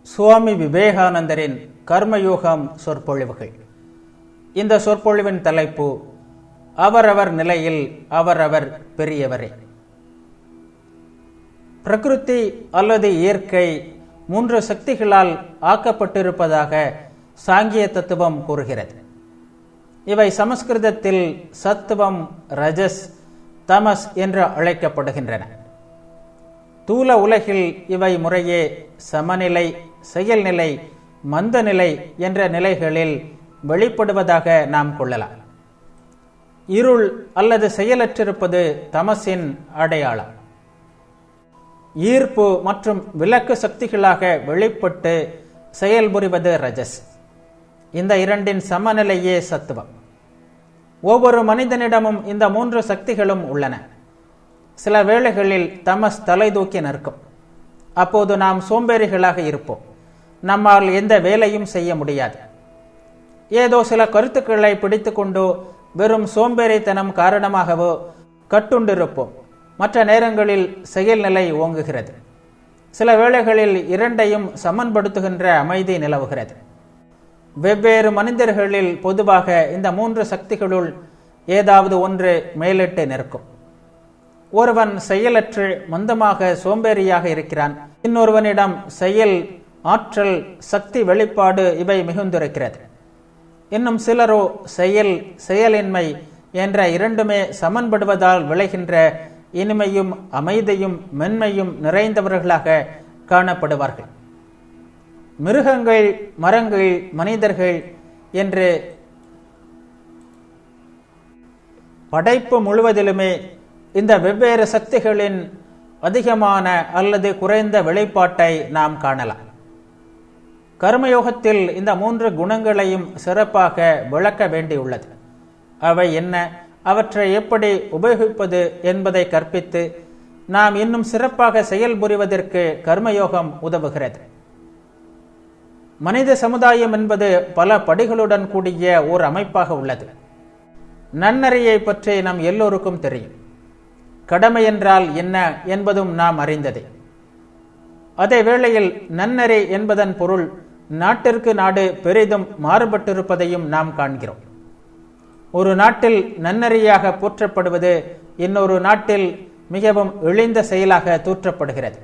சுவாமி விவேகானந்தரின் கர்மயோகம் சொற்பொழிவுகள். இந்த சொற்பொழிவின் தலைப்பு அவரவர் நிலையில் அவரவர் பெரியவரே. பிரகிருதி அல்லது இயற்கை 3 சக்திகளால் ஆக்கப்பட்டிருப்பதாக சாங்கிய தத்துவம் கூறுகிறது. இவை சமஸ்கிருதத்தில் சத்துவம், ரஜஸ், தமஸ் என்று அழைக்கப்படுகின்றன. தூல உலகில் இவை முறையே சமநிலை, செயல்நிலை, மந்தநிலை என்ற நிலைகளில் வெளிப்படுவதாக நாம் கொள்ளலாம். இருள் அல்லது செயலற்றிருப்பது தமசின் அடையாளம். ஈர்ப்பு மற்றும் விலக்கு சக்திகளாக வெளிப்பட்டு செயல்புரிவது ரஜஸ். இந்த இரண்டின் சமநிலையே சத்துவம். ஒவ்வொரு மனிதனிடமும் இந்த 3 சக்திகளும் உள்ளன. சில வேளைகளில் தமஸ் தலை தூக்கி நிற்கும். அப்போது நாம் சோம்பேறிகளாக இருப்போம். நம்மால் எந்த வேலையும் செய்ய முடியாது. ஏதோ சில கருத்துக்களை பிடித்து கொண்டோ வெறும் சோம்பேறித்தனம் காரணமாகவோ கட்டுண்டிருப்போம். மற்ற நேரங்களில் செயல்நிலை ஓங்குகிறது. சில வேளைகளில் இரண்டையும் சமன்படுத்துகின்ற அமைதி நிலவுகிறது. வெவ்வேறு மனிதர்களில் பொதுவாக இந்த 3 சக்திகளுள் ஏதாவது ஒன்று மேலிட்டு நிற்கும். ஒருவன் செயலற்று மந்தமாக சோம்பேறியாக இருக்கிறான். இன்னொருவனிடம் செயல், ஆற்றல், சக்தி வெளிப்பாடு இவை மிகுந்திருக்கிறது. இன்னும் சிலரோ செயலின்மை என்ற இரண்டுமே சமன்படுவதால் விளைகின்ற இனிமையும் அமைதியும் மென்மையும் நிறைந்தவர்களாக காணப்படுவார்கள். மிருகங்கள், மரங்கள், மனிதர்கள் என்று படைப்பு முழுவதிலுமே இந்த வெவ்வேறு சக்திகளின் அதிகமான அல்லது குறைந்த வெளிப்பாட்டை நாம் காணலாம். கர்மயோகத்தில் இந்த 3 குணங்களையும் சிறப்பாக விளக்க வேண்டியுள்ளது. அவை என்ன, அவற்றை எப்படி உபயோகிப்பது என்பதை கற்பித்து நாம் இன்னும் சிறப்பாக செயல்புரிவதற்கு கர்மயோகம் உதவுகிறது. மனித சமுதாயம் என்பது பல படிகளுடன் கூடிய ஓர் அமைப்பாக உள்ளது. நன்னறியை பற்றி நம் எல்லோருக்கும் தெரியும். கடமை என்றால் என்ன என்பதும் நாம் அறிந்ததே. அதே வேளையில் நன்னறி என்பதன் பொருள் நாட்டிற்கு நாடு பெரிதும் மாறுபட்டிருப்பதையும் நாம் காண்கிறோம். ஒரு நாட்டில் நன்னறியாக போற்றப்படுவது இன்னொரு நாட்டில் மிகவும் இழிந்த செயலாக தூற்றப்படுகிறது.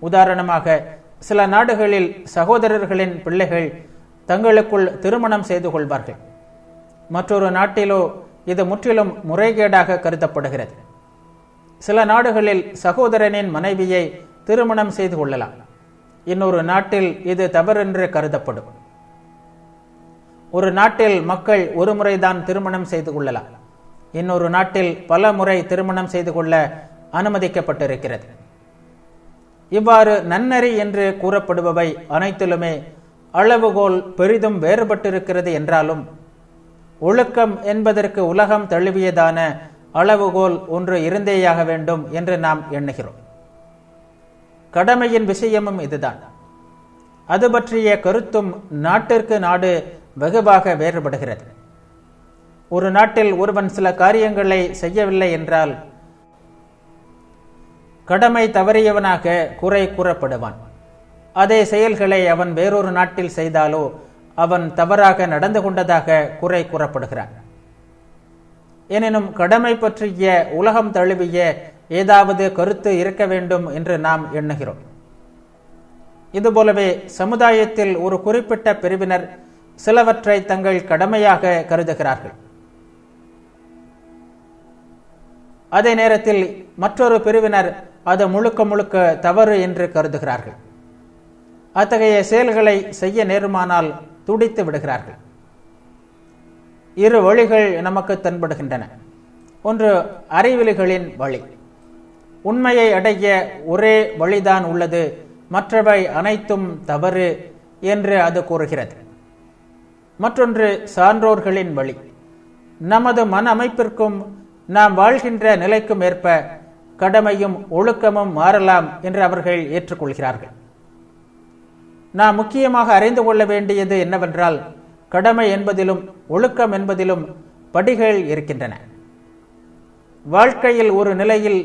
உதாரணமாக, சில நாடுகளில் சகோதரர்களின் பிள்ளைகள் தங்களுக்குள் திருமணம் செய்து கொள்வார்கள். மற்றொரு நாட்டிலோ இது முற்றிலும் முறைகேடாக கருதப்படுகிறது. சில நாடுகளில் சகோதரனின் மனைவியை திருமணம் செய்து கொள்ளலாம். இன்னொரு நாட்டில் இது தவறென்று கருதப்படும். ஒரு நாட்டில் மக்கள் ஒரு முறைதான் திருமணம் செய்து கொள்ளலாம். இன்னொரு நாட்டில் பல முறை திருமணம் செய்து கொள்ள அனுமதிக்கப்பட்டிருக்கிறது. இவ்வாறு நன்னறி என்று கூறப்படுபவை அனைத்திலுமே அளவுகோல் பெரிதும் வேறுபட்டிருக்கிறது என்றாலும், ஒழுக்கம் என்பதற்கு உலகம் தழுவியதான அளவுகோல் ஒன்று இருந்தேயாக வேண்டும் என்று நாம் எண்ணுகிறோம். கடமையின் விஷயமும் இதுதான். அது பற்றிய கருத்தும் நாட்டிற்கு நாடு வெகுவாக வேறுபடுகிறது. ஒரு நாட்டில் ஒருவன் சில காரியங்களை செய்யவில்லை என்றால் கடமை தவறியவனாக குறை கூறப்படுவான். அதே செயல்களை அவன் வேறொரு நாட்டில் செய்தாலோ அவன் தவறாக நடந்து கொண்டதாக குறை கூறப்படுகிறான். எனினும் கடமை பற்றிய உலகம் தழுவிய ஏதாவது கருத்து இருக்க வேண்டும் என்று நாம் எண்ணுகிறோம். இதுபோலவே சமுதாயத்தில் ஒரு குறிப்பிட்ட பிரிவினர் சிலவற்றை தங்கள் கடமையாக கருதுகிறார்கள். அதே நேரத்தில் மற்றொரு பிரிவினர் அது முழுக்க முழுக்க தவறு என்று கருதுகிறார்கள். அத்தகைய செயல்களை செய்ய நேருமானால் துடித்து விடுகிறார்கள். 2 வழிகள் நமக்கு தென்படுகின்றன. ஒன்று அறிவிலிகளின் வழி. உண்மையை அடைய ஒரே வழிதான் உள்ளது, மற்றவை அனைத்தும் தவறு என்று அது கூறுகிறது. மற்றொன்று சான்றோர்களின் வழி. நமது மன அமைப்பிற்கும் நாம் வாழ்கின்ற நிலைக்கும் ஏற்ப கடமையும் ஒழுக்கமும் மாறலாம் என்று அவர்கள் ஏற்றுக்கொள்கிறார்கள். நாம் முக்கியமாக அறிந்து கொள்ள வேண்டியது என்னவென்றால், கடமை என்பதிலும் ஒழுக்கம் என்பதிலும் படிகள் இருக்கின்றன. வாழ்க்கையில் ஒரு நிலையில்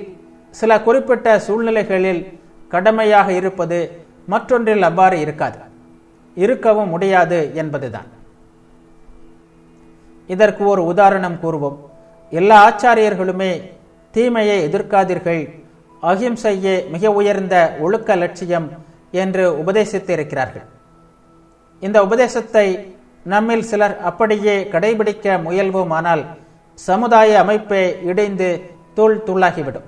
சில குறிப்பிட்ட சூழ்நிலைகளில் கடமையாக இருப்பது மற்றொன்றில் அவ்வாறு இருக்காது, இருக்கவும் முடியாது என்பதுதான். இதற்கு ஒரு உதாரணம் கூறுவோம். எல்லா ஆச்சாரியர்களுமே தீமையை எதிர்க்காதீர்கள், அகிம்சையே மிக உயர்ந்த ஒழுக்க லட்சியம் என்று உபதேசித்து இருக்கிறார்கள். இந்த உபதேசத்தை நம்மில் சிலர் அப்படியே கடைபிடிக்க முயல்வோமானால் சமுதாய அமைப்பே இடைந்து தூள் தூளாகிவிடும்.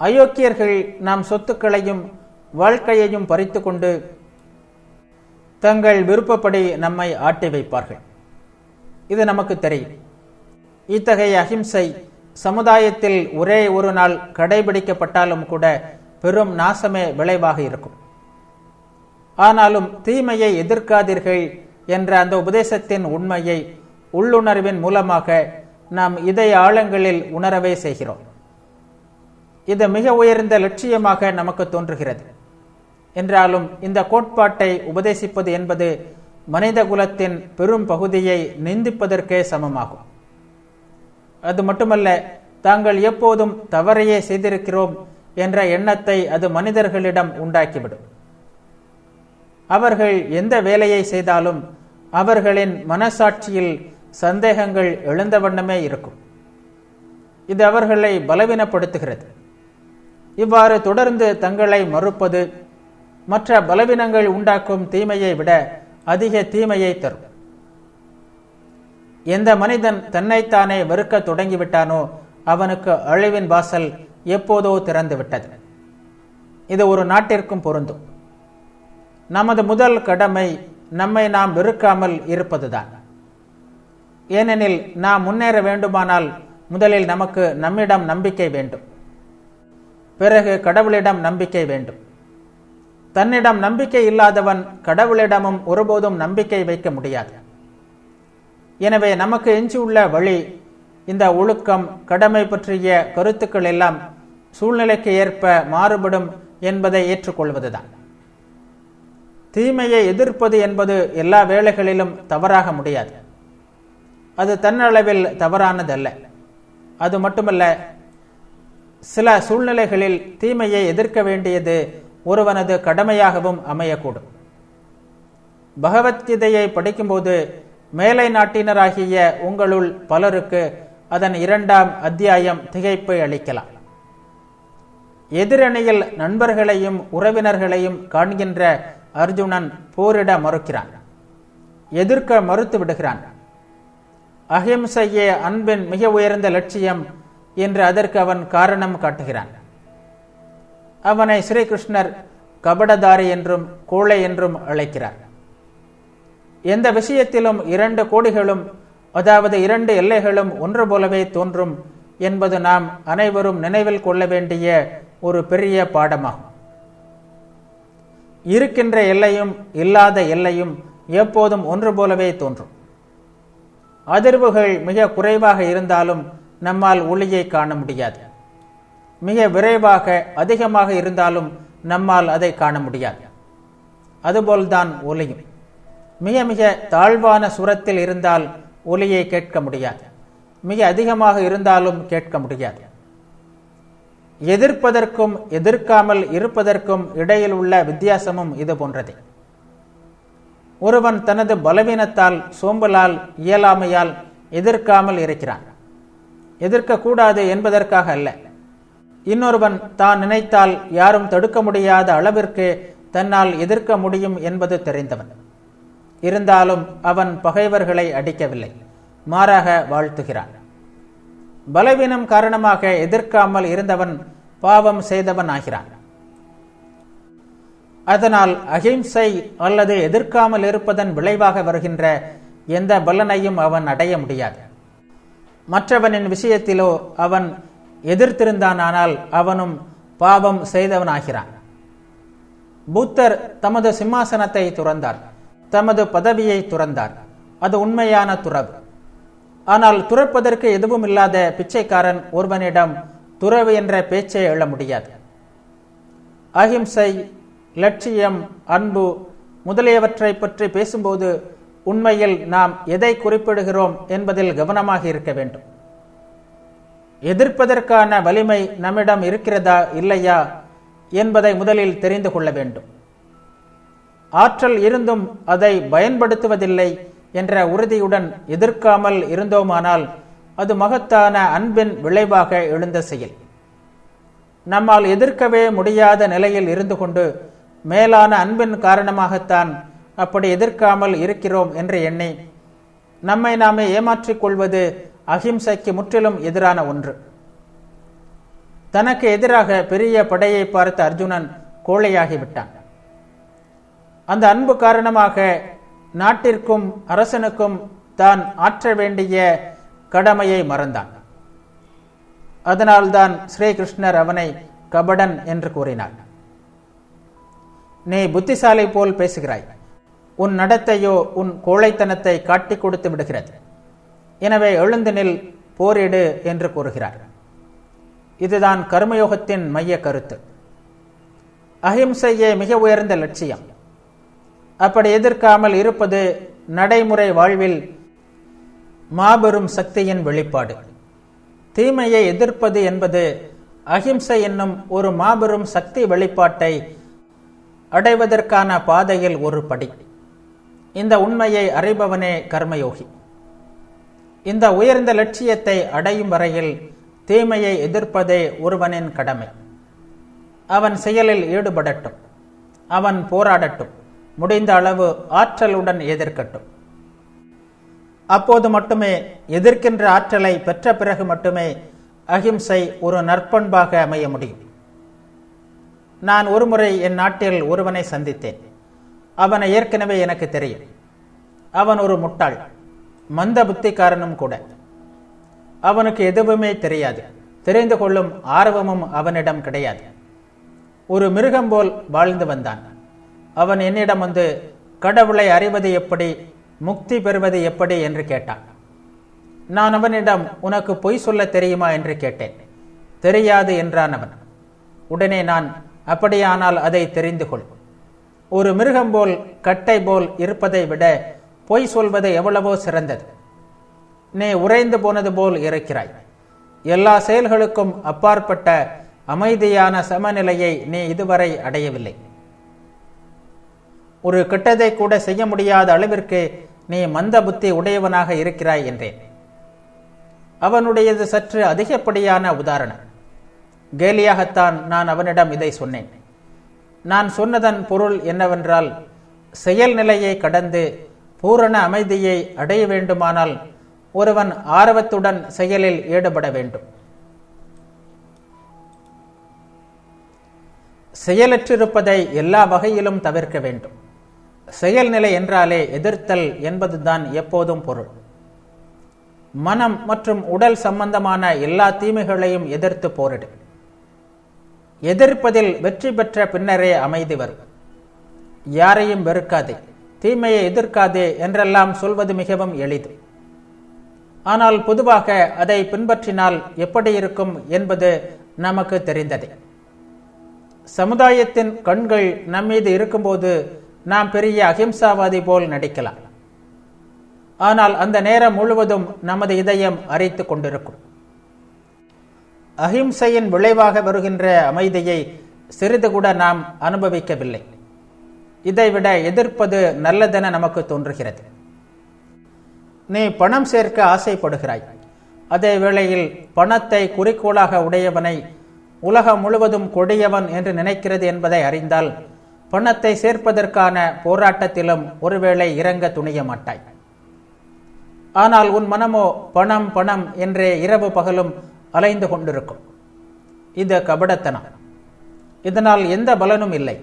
அயோக்கியர்கள் நம் சொத்துக்களையும் வாழ்க்கையையும் பறித்து கொண்டு தங்கள் விருப்பப்படி நம்மை ஆட்டி வைப்பார்கள். இது நமக்கு தெரியும். இத்தகைய அகிம்சை சமுதாயத்தில் ஒரே ஒரு நாள் கடைபிடிக்கப்பட்டாலும் கூட பெரும் நாசமே விளைவாக இருக்கும். ஆனாலும் தீமையை எதிர்க்காதீர்கள் என்ற அந்த உபதேசத்தின் உண்மையை உள்ளுணர்வின் மூலமாக நாம் இதய ஆழங்களில் உணரவே செய்கிறோம். இது மிக உயர்ந்த லட்சியமாக நமக்கு தோன்றுகிறது. என்றாலும் இந்த கோட்பாட்டை உபதேசிப்பது என்பது மனித குலத்தின் பெரும் பகுதியை நிந்திப்பதற்கே சமமாகும். அது மட்டுமல்ல, தாங்கள் எப்போதும் தவறையே செய்திருக்கிறோம் என்ற எண்ணத்தை அது மனிதர்களிடம் உண்டாக்கிவிடும். அவர்கள் எந்த வேலையை செய்தாலும் அவர்களின் மனசாட்சியில் சந்தேகங்கள் எழுந்த வண்ணமே இருக்கும். இது அவர்களை பலவீனப்படுத்துகிறது. இவ்வாறு தொடர்ந்து தங்களை மறுப்பது மற்ற பலவீனங்கள் உண்டாக்கும் தீமையை விட அதிக தீமையை தரும். எந்த மனிதன் தன்னைத்தானே வெறுக்க தொடங்கிவிட்டானோ அவனுக்கு அழிவின் வாசல் எப்போதோ திறந்து விட்டது. இது ஒரு நாட்டிற்கும் பொருந்தும். நமது முதல் கடமை நம்மை நாம் வெறுக்காமல் இருப்பதுதான். ஏனெனில் நாம் முன்னேற வேண்டுமானால் முதலில் நமக்கு நம்மிடம் நம்பிக்கை வேண்டும், பிறகு கடவுளிடம் நம்பிக்கை வேண்டும். தன்னிடம் நம்பிக்கை இல்லாதவன் கடவுளிடமும் ஒருபோதும் நம்பிக்கை வைக்க முடியாது. எனவே நமக்கு எஞ்சியுள்ள வழி இந்த ஒழுக்கம், கடமை பற்றிய கருத்துக்கள் எல்லாம் சூழ்நிலைக்கு ஏற்ப மாறுபடும் என்பதை ஏற்றுக்கொள்வதுதான். தீமையை எதிர்ப்பது என்பது எல்லா வேளைகளிலும் தவறாக முடியாது. அது தன்னளவில் தவறானதல்ல. அது மட்டுமல்ல, சில சூழ்நிலைகளில் தீமையை எதிர்க்க வேண்டியது ஒருவனது கடமையாகவும் அமையக்கூடும். பகவத்கீதையை படிக்கும்போது மேலை நாட்டினராகிய உங்களுள் பலருக்கு அதன் 2ஆம் அத்தியாயம் திகைப்பை அளிக்கலாம். எதிரணியில் நண்பர்களையும் உறவினர்களையும் காண்கின்ற அர்ஜுனன் போரிட மறுக்கிறான், எதிர்க்க மறுத்து விடுகிறான். அஹிம்சையே அன்பின் மிக உயர்ந்த லட்சியம் என்று அதற்கு அவன் காரணம் காட்டுகிறான். அவனை ஸ்ரீகிருஷ்ணர் கபடதாரி என்றும் கோழை என்றும் அழைக்கிறார். எந்த விஷயத்திலும் 2 கோடிகளும், அதாவது 2 எல்லைகளும் ஒன்று போலவே தோன்றும் என்பது நாம் அனைவரும் நினைவில் கொள்ள வேண்டிய ஒரு பெரிய பாடமாகும். இருக்கின்ற எல்லையும் இல்லாத எல்லையும் எப்போதும் ஒன்று போலவே தோன்றும். அதிர்வுகள் மிக குறைவாக இருந்தாலும் நம்மால் ஒளியை காண முடியாது. மிக விரைவாக அதிகமாக இருந்தாலும் நம்மால் அதை காண முடியாது. அதுபோல்தான் ஒலியும். மிக மிக தாழ்வான சுரத்தில் இருந்தால் ஒலியை கேட்க முடியாது, மிக அதிகமாக இருந்தாலும் கேட்க முடியாது. எதிர்ப்பதற்கும் எதிர்க்காமல் இருப்பதற்கும் இடையில் உள்ள வித்தியாசமும் இது போன்றதே. ஒருவன் தனது பலவீனத்தால், சோம்பலால், இயலாமையால் எதிர்க்காமல் இருக்கிறான். எதிர்க்கக்கூடாது என்பதற்காக அல்ல. இன்னொருவன் தான் நினைத்தால் யாரும் தடுக்க முடியாத அளவிற்கு தன்னால் எதிர்க்க முடியும் என்பது தெரிந்தவன். இருந்தாலும் அவன் பகைவர்களை அடிக்கவில்லை, மாறாக வாழ்த்துகிறான். பலவீனம் காரணமாக எதிர்க்காமல் இருந்தவன் பாவம் செய்தவன் ஆகிறான். அதனால் அகிம்சை அல்லது எதிர்க்காமல் இருப்பதன் விளைவாக வருகின்ற எந்த பலனையும் அவன் அடைய முடியாது. மற்றவனின் விஷயத்திலோ அவன் எதிர்த்திருந்தானால் அவனும் பாவம் செய்தவனாகிறான். புத்தர் தமது சிம்மாசனத்தை துறந்தார், தமது பதவியை துறந்தார். அது உண்மையான துறவு. ஆனால் துறப்பதற்கு எதுவும் இல்லாத பிச்சைக்காரன் ஒருவனிடம் துறவு என்ற பேச்சை எழ முடியாது. அகிம்சை, லட்சியம், அன்பு முதலியவற்றை பற்றி பேசும்போது உண்மையில் நாம் எதை குறிப்பிடுகிறோம் என்பதில் கவனமாக இருக்க வேண்டும். எதிர்ப்பதற்கான வலிமை நம்மிடம் இருக்கிறதா இல்லையா என்பதை முதலில் தெரிந்து கொள்ள வேண்டும். ஆற்றல் இருந்தும் அதை பயன்படுத்துவதில்லை என்ற உறுதியுடன் எதிர்க்காமல் இருந்தோமானால் அது மகத்தான அன்பின் விளைவாக எழுந்த செயல். நம்மால் எதிர்க்கவே முடியாத நிலையில் இருந்து கொண்டு மேலான அன்பின் காரணமாகத்தான் அப்படி எதிர்க்காமல் இருக்கிறோம் என்று எண்ணி நம்மை நாமே ஏமாற்றிக் கொள்வது அஹிம்சைக்கு முற்றிலும் எதிரான ஒன்று. தனக்கு எதிராக பெரிய படையை பார்த்த அர்ஜுனன் கோழையாகிவிட்டான். அந்த அன்பு காரணமாக நாட்டிற்கும் அரசனுக்கும் தான் ஆற்ற வேண்டிய கடமையை மறந்தான். அதனால்தான் ஸ்ரீகிருஷ்ணர் அவனை கபடன் என்று கூறினார். நீ புத்திசாலி போல் பேசுகிறாய், உன் நடத்தையோ உன் கோழைத்தனத்தை காட்டிக் கொடுத்து விடுகிறது. எனவே எழுந்து நில், போரிடு என்று கூறுகிறார். இதுதான் கர்மயோகத்தின் மைய கருத்து. அஹிம்சையே மிக உயர்ந்த லட்சியம். அப்படி எதிர்க்காமல் இருப்பது நடைமுறை வாழ்வில் மாபெரும் சக்தியின் வெளிப்பாடு. தீமையை எதிர்ப்பது என்பது அஹிம்சை என்னும் ஒரு மாபெரும் சக்தி வெளிப்பாட்டை அடைவதற்கான பாதையில் ஒரு படி. இந்த உண்மையை அறிபவனே கர்மயோகி. இந்த உயர்ந்த லட்சியத்தை அடையும் வரையில் தீமையை எதிர்ப்பதே ஒருவனின் கடமை. அவன் செயலில் ஈடுபடட்டும், அவன் போராடட்டும், முடிந்த அளவு ஆற்றலுடன் எதிர்க்கட்டும். அப்போது மட்டுமே, எதிர்க்கின்ற ஆற்றலை பெற்ற பிறகு மட்டுமே அஹிம்சை ஒரு நற்பண்பாக அமைய முடியும். நான் ஒருமுறை என் நாட்டில் ஒருவனை சந்தித்தேன். அவனை ஏற்கனவே எனக்கு தெரியும். அவன் ஒரு முட்டாள், மந்த புத்திக்காரனும் கூட. அவனுக்கு எதுவுமே தெரியாது, தெரிந்து கொள்ளும் ஆர்வமும் அவனிடம் கிடையாது. ஒரு மிருகம் போல் வாழ்ந்து வந்தான். அவன் என்னிடம் வந்து கடவுளை அறிவது எப்படி, முக்தி பெறுவது எப்படி என்று கேட்டான். நான் அவனிடம் உனக்கு பொய் சொல்ல தெரியுமா என்று கேட்டேன். தெரியாது என்றான் அவன். உடனே நான், அப்படியானால் அதை தெரிந்து கொள். ஒரு மிருகம் போல் கட்டை போல் இருப்பதை விட பொய் சொல்வது எவ்வளவோ சிறந்தது. நீ உறைந்து போனது போல் இருக்கிறாய். எல்லா செயல்களுக்கும் அப்பாற்பட்ட அமைதியான சமநிலையை நீ இதுவரை அடையவில்லை. ஒரு கெட்டதை கூட செய்ய முடியாத அளவிற்கு நீ மந்த புத்தி உடையவனாக இருக்கிறாய் என்றேன். அவனுடையது சற்று அதிகப்படியான உதாரணம். கேலியாகத்தான் நான் அவனிடம் இதை சொன்னேன். நான் சொன்னதன் பொருள் என்னவென்றால், செயல் நிலையை கடந்து பூரண அமைதியை அடைய வேண்டுமானால் ஒருவன் ஆர்வத்துடன் செயலில் ஈடுபட வேண்டும். செயலற்றிருப்பதை எல்லா வகையிலும் தவிர்க்க வேண்டும். செயல்நிலை என்றாலே எதிர்த்தல் என்பதுதான் எப்போதும் பொருள். மனம் மற்றும் உடல் சம்பந்தமான எல்லா தீமைகளையும் எதிர்த்து போரிடு. எதிர்ப்பதில் வெற்றி பெற்ற பின்னரே அமைதி வரும். யாரையும் வெறுக்காதே, தீமையை எதிர்க்காதே என்றெல்லாம் சொல்வது மிகவும் எளிது. ஆனால் பொதுவாக அதை பின்பற்றினால் எப்படி இருக்கும் என்பது நமக்கு தெரிந்ததே. சமுதாயத்தின் கண்கள் நம்மீது இருக்கும்போது நாம் பெரிய அஹிம்சாவாதி போல் நடிக்கலாம். ஆனால் அந்த நேரம் முழுவதும் நமது இதயம் அரித்து கொண்டிருக்கும். அஹிம்சையின் விளைவாக வருகின்ற அமைதியை சிறிது கூட நாம் அனுபவிக்கவில்லை. இதைவிட எதிர்ப்பது நல்லதென நமக்கு தோன்றுகிறது. நீ பணம் சேர்க்க ஆசைப்படுகிறாய். அதே வேளையில் பணத்தை குறிக்கோளாக உடையவனை உலகம் முழுவதும் கொடியவன் என்று நினைக்கிறது என்பதை அறிந்தால் பணத்தை சேர்ப்பதற்கான போராட்டத்திலும் ஒருவேளை இறங்க துணிய மாட்டாய். ஆனால் உன் மனமோ பணம் பணம் என்றே இரவு பகலும் அலைந்து கொண்டிருக்கும். இது கபடத்தனம். இதனால் எந்த பலனும் இல்லை.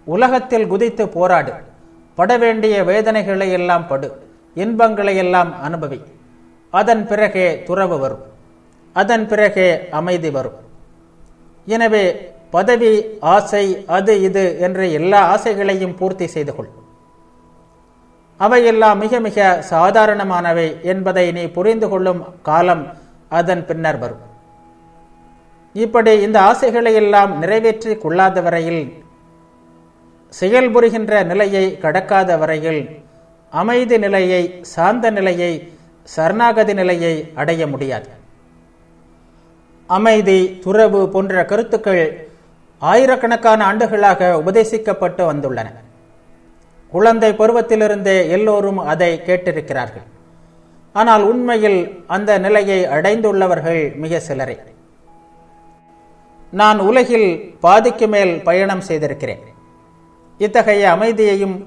உலகத்தில் குதித்து போராடு. பட வேண்டிய வேதனைகளை எல்லாம் படு, இன்பங்களை எல்லாம் அனுபவி. அதன் பிறகே துறவு வரும். அதன் பிறகே அமைதி வரும். எனவே பதவி, ஆசை, அது இது என்ற எல்லா ஆசைகளையும் பூர்த்தி செய்து கொள். அவையெல்லாம் மிக மிக சாதாரணமானவை என்பதை நீ புரிந்து கொள்ளும் காலம் அதன் பின்னர் வரும். இப்படி இந்த ஆசைகளை எல்லாம் நிறைவேற்றி கொள்ளாத வரையில், செயல்புரிகின்ற நிலையை கடக்காத வரையில் அமைதி நிலையை, சாந்த நிலையை, சரணாகதி நிலையை அடைய முடியாது. அமைதி, துறவு போன்ற கருத்துக்கள் ஆயிரக்கணக்கான ஆண்டுகளாக உபதேசிக்கப்பட்டு வந்துள்ளன. குழந்தை பருவத்திலிருந்தே எல்லோரும் அதை கேட்டிருக்கிறார்கள். ஆனால் உண்மையில் அந்த நிலையை அடைந்துள்ளவர்கள் மிக சிலரே. நான் உலகில் பாதிக்கு மேல் பயணம் செய்திருக்கிறேன். இத்தகைய அமைதியையும்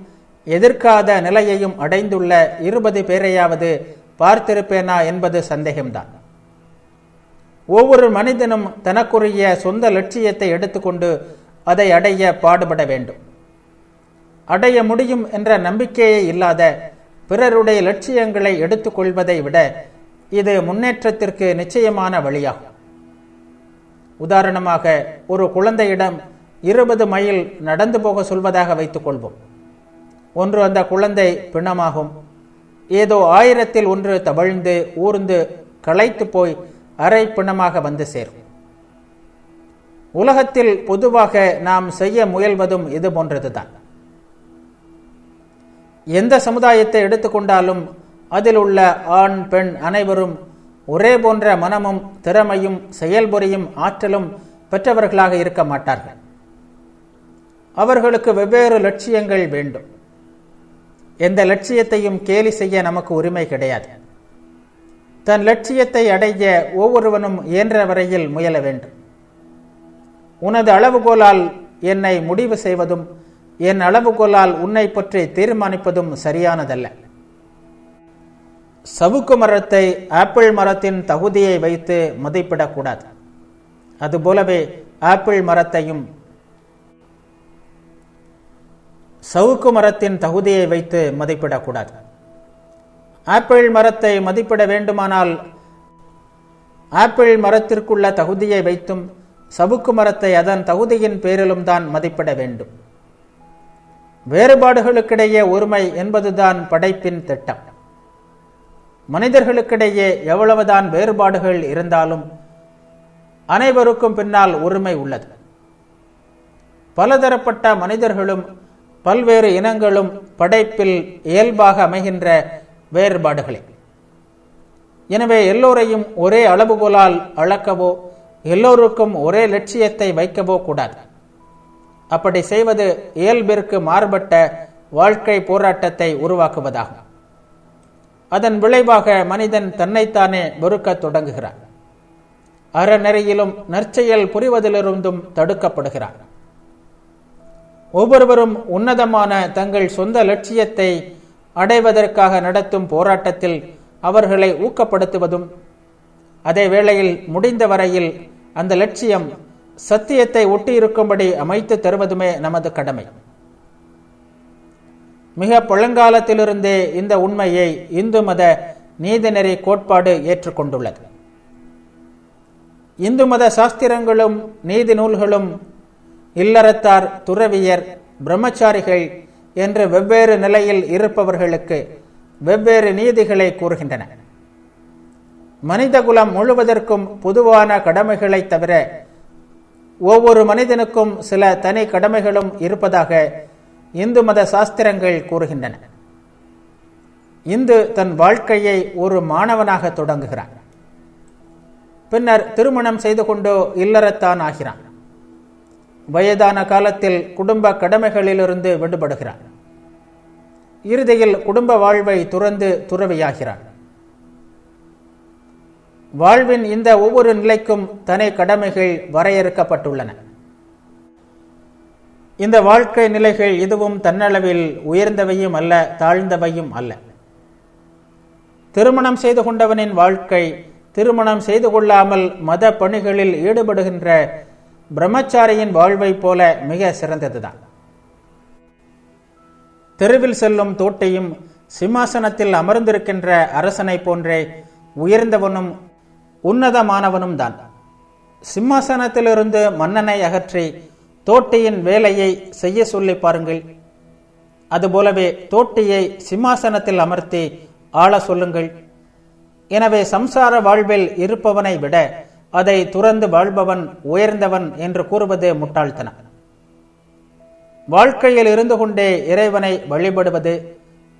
எதிர்க்காத நிலையையும் அடைந்துள்ள 20 பேரையாவது பார்த்திருப்பேனா என்பது சந்தேகம்தான். ஒவ்வொரு மனிதனும் தனக்குரிய சொந்த லட்சியத்தை எடுத்துக்கொண்டு அதை அடைய பாடுபட வேண்டும். அடைய முடியும் என்ற நம்பிக்கையே இல்லாத பிறருடைய லட்சியங்களை எடுத்துக்கொள்வதை விட இது முன்னேற்றத்திற்கு நிச்சயமான வழியாகும். உதாரணமாக, ஒரு குழந்தையிடம் 20 மைல் நடந்து போக சொல்வதாக வைத்துக் கொள்வோம். ஒன்று அந்த குழந்தை பிணமாகும். ஏதோ 1000-ல் 1 தவழ்ந்து ஊர்ந்து களைத்து போய் அரை பிணமாக வந்து சேரும். உலகத்தில் பொதுவாக நாம் செய்ய முயல்வதும் இது போன்றதுதான். எந்த சமுதாயத்தை எடுத்துக்கொண்டாலும் அதில் உள்ள ஆண் பெண் அனைவரும் ஒரே போன்ற மனமும் திறமையும் செயல்புரியும் ஆற்றலும் பெற்றவர்களாக இருக்க மாட்டார்கள். அவர்களுக்கு வெவ்வேறு லட்சியங்கள் வேண்டும். எந்த லட்சியத்தையும் கேலி செய்ய நமக்கு உரிமை கிடையாது. தன் லட்சியத்தை அடைய ஒவ்வொருவனும் இயன்ற வரையில் முயல வேண்டும். உனது அளவுகோலால் என்னை முடிவு செய்வதும் என் அளவுகோலால் உன்னை பற்றி தீர்மானிப்பதும் சரியானதல்ல. சவுக்கு மரத்தை ஆப்பிள் மரத்தின் தகுதியை வைத்து மதிப்பிடக்கூடாது. அதுபோலவே ஆப்பிள் மரத்தையும் சவுக்கு மரத்தின் தகுதியை வைத்து மதிப்பிடக்கூடாது. ஆப்பிள் மரத்தை மதிப்பிட வேண்டுமானால் ஆப்பிள் மரத்திற்குள்ள தகுதியை வைத்தும் சவுக்கு மரத்தை அதன் தகுதியின் பேரிலும் தான் மதிப்பிட வேண்டும். வேறுபாடுகளுக்கிடையே ஒருமை என்பதுதான் படைப்பின் திட்டம். மனிதர்களுக்கிடையே எவ்வளவுதான் வேறுபாடுகள் இருந்தாலும் அனைவருக்கும் பின்னால் ஒருமை உள்ளது. பலதரப்பட்ட மனிதர்களும் பல்வேறு இனங்களும் படைப்பில் இயல்பாக அமைகின்ற வேறுபாடுகளே. எனவே எல்லோரையும் ஒரே அளவுகோலால் அளக்கவோ எல்லோருக்கும் ஒரே லட்சியத்தை வைக்கவோ கூடாது. அப்படி செய்வது இயல்பிற்கு மாறுபட்ட வாழ்க்கை போராட்டத்தை உருவாக்குவதாகும். அதன் விளைவாக மனிதன் தன்னைத்தானே வெறுக்கத் தொடங்குகிறான். அறநெறியிலும் நற்செயல் புரிவதிலிருந்தும் தடுக்கப்படுகிறான். ஒவ்வொருவரும் உன்னதமான தங்கள் சொந்த லட்சியத்தை அடைவதற்காக நடத்தும் போராட்டத்தில் அவர்களை ஊக்கப்படுத்துவதும், அதே வேளையில் முடிந்த வரையில் அந்த லட்சியம் சத்தியத்தை ஒட்டியிருக்கும்படி அமைத்து தருவதுமே நமது கடமை. மிக பழங்காலத்திலிருந்தே இந்த உண்மையை இந்து மத நீதிநெறி கோட்பாடு ஏற்றுக்கொண்டுள்ளது. இந்து மத சாஸ்திரங்களும் நீதி நூல்களும் இல்லறத்தார், துறவியர், பிரம்மச்சாரிகள் என்று வெவ்வேறு நிலையில் இருப்பவர்களுக்கு வெவ்வேறு நீதிகளை கூறுகின்றன. மனிதகுலம் முழுவதற்கும் பொதுவான கடமைகளை தவிர ஒவ்வொரு மனிதனுக்கும் சில தனி கடமைகளும் இருப்பதாக இந்து மத சாஸ்திரங்கள் கூறுகின்றன. இந்து தன் வாழ்க்கையை ஒரு மாணவனாக தொடங்குகிறான். பின்னர் திருமணம் செய்து கொண்டு இல்லறத்தான் ஆகிறான். வயதான காலத்தில் குடும்ப கடமைகளிலிருந்து விடுபடுகிறான். இறுதியில் குடும்ப வாழ்வை துறந்து துறவியாகிறான். வாழ்வின் இந்த ஒவ்வொரு நிலைக்கும் தனி கடமைகள் வரையறுக்கப்பட்டுள்ளன. இந்த வாழ்க்கை நிலைகள் எதுவும் தன்னளவில் உயர்ந்தவையும் அல்ல, தாழ்ந்தவையும் அல்ல. திருமணம் செய்து கொண்டவனின் வாழ்க்கை திருமணம் செய்து கொள்ளாமல் மத பணிகளில் ஈடுபடுகின்ற பிரம்மச்சாரியின் வாழ்வை போல மிக சிறந்ததுதான். தெருவில் செல்லும் தோட்டியும் சிம்மாசனத்தில் அமர்ந்திருக்கின்ற அரசனை போன்றே உயர்ந்தவனும் உன்னதமானவனும் தான். சிம்மாசனத்திலிருந்து மன்னனை அகற்றி தோட்டியின் வேலையை செய்ய சொல்லி பாருங்கள். அதுபோலவே தோட்டியை சிம்மாசனத்தில் அமர்த்தி ஆள சொல்லுங்கள். எனவே சம்சார வாழ்வில் இருப்பவனை விட அதை துறந்து வாழ்பவன் உயர்ந்தவன் என்று கூறுவது முட்டாள்தனம். வாழ்க்கையில் இருந்து கொண்டே இறைவனை வழிபடுவது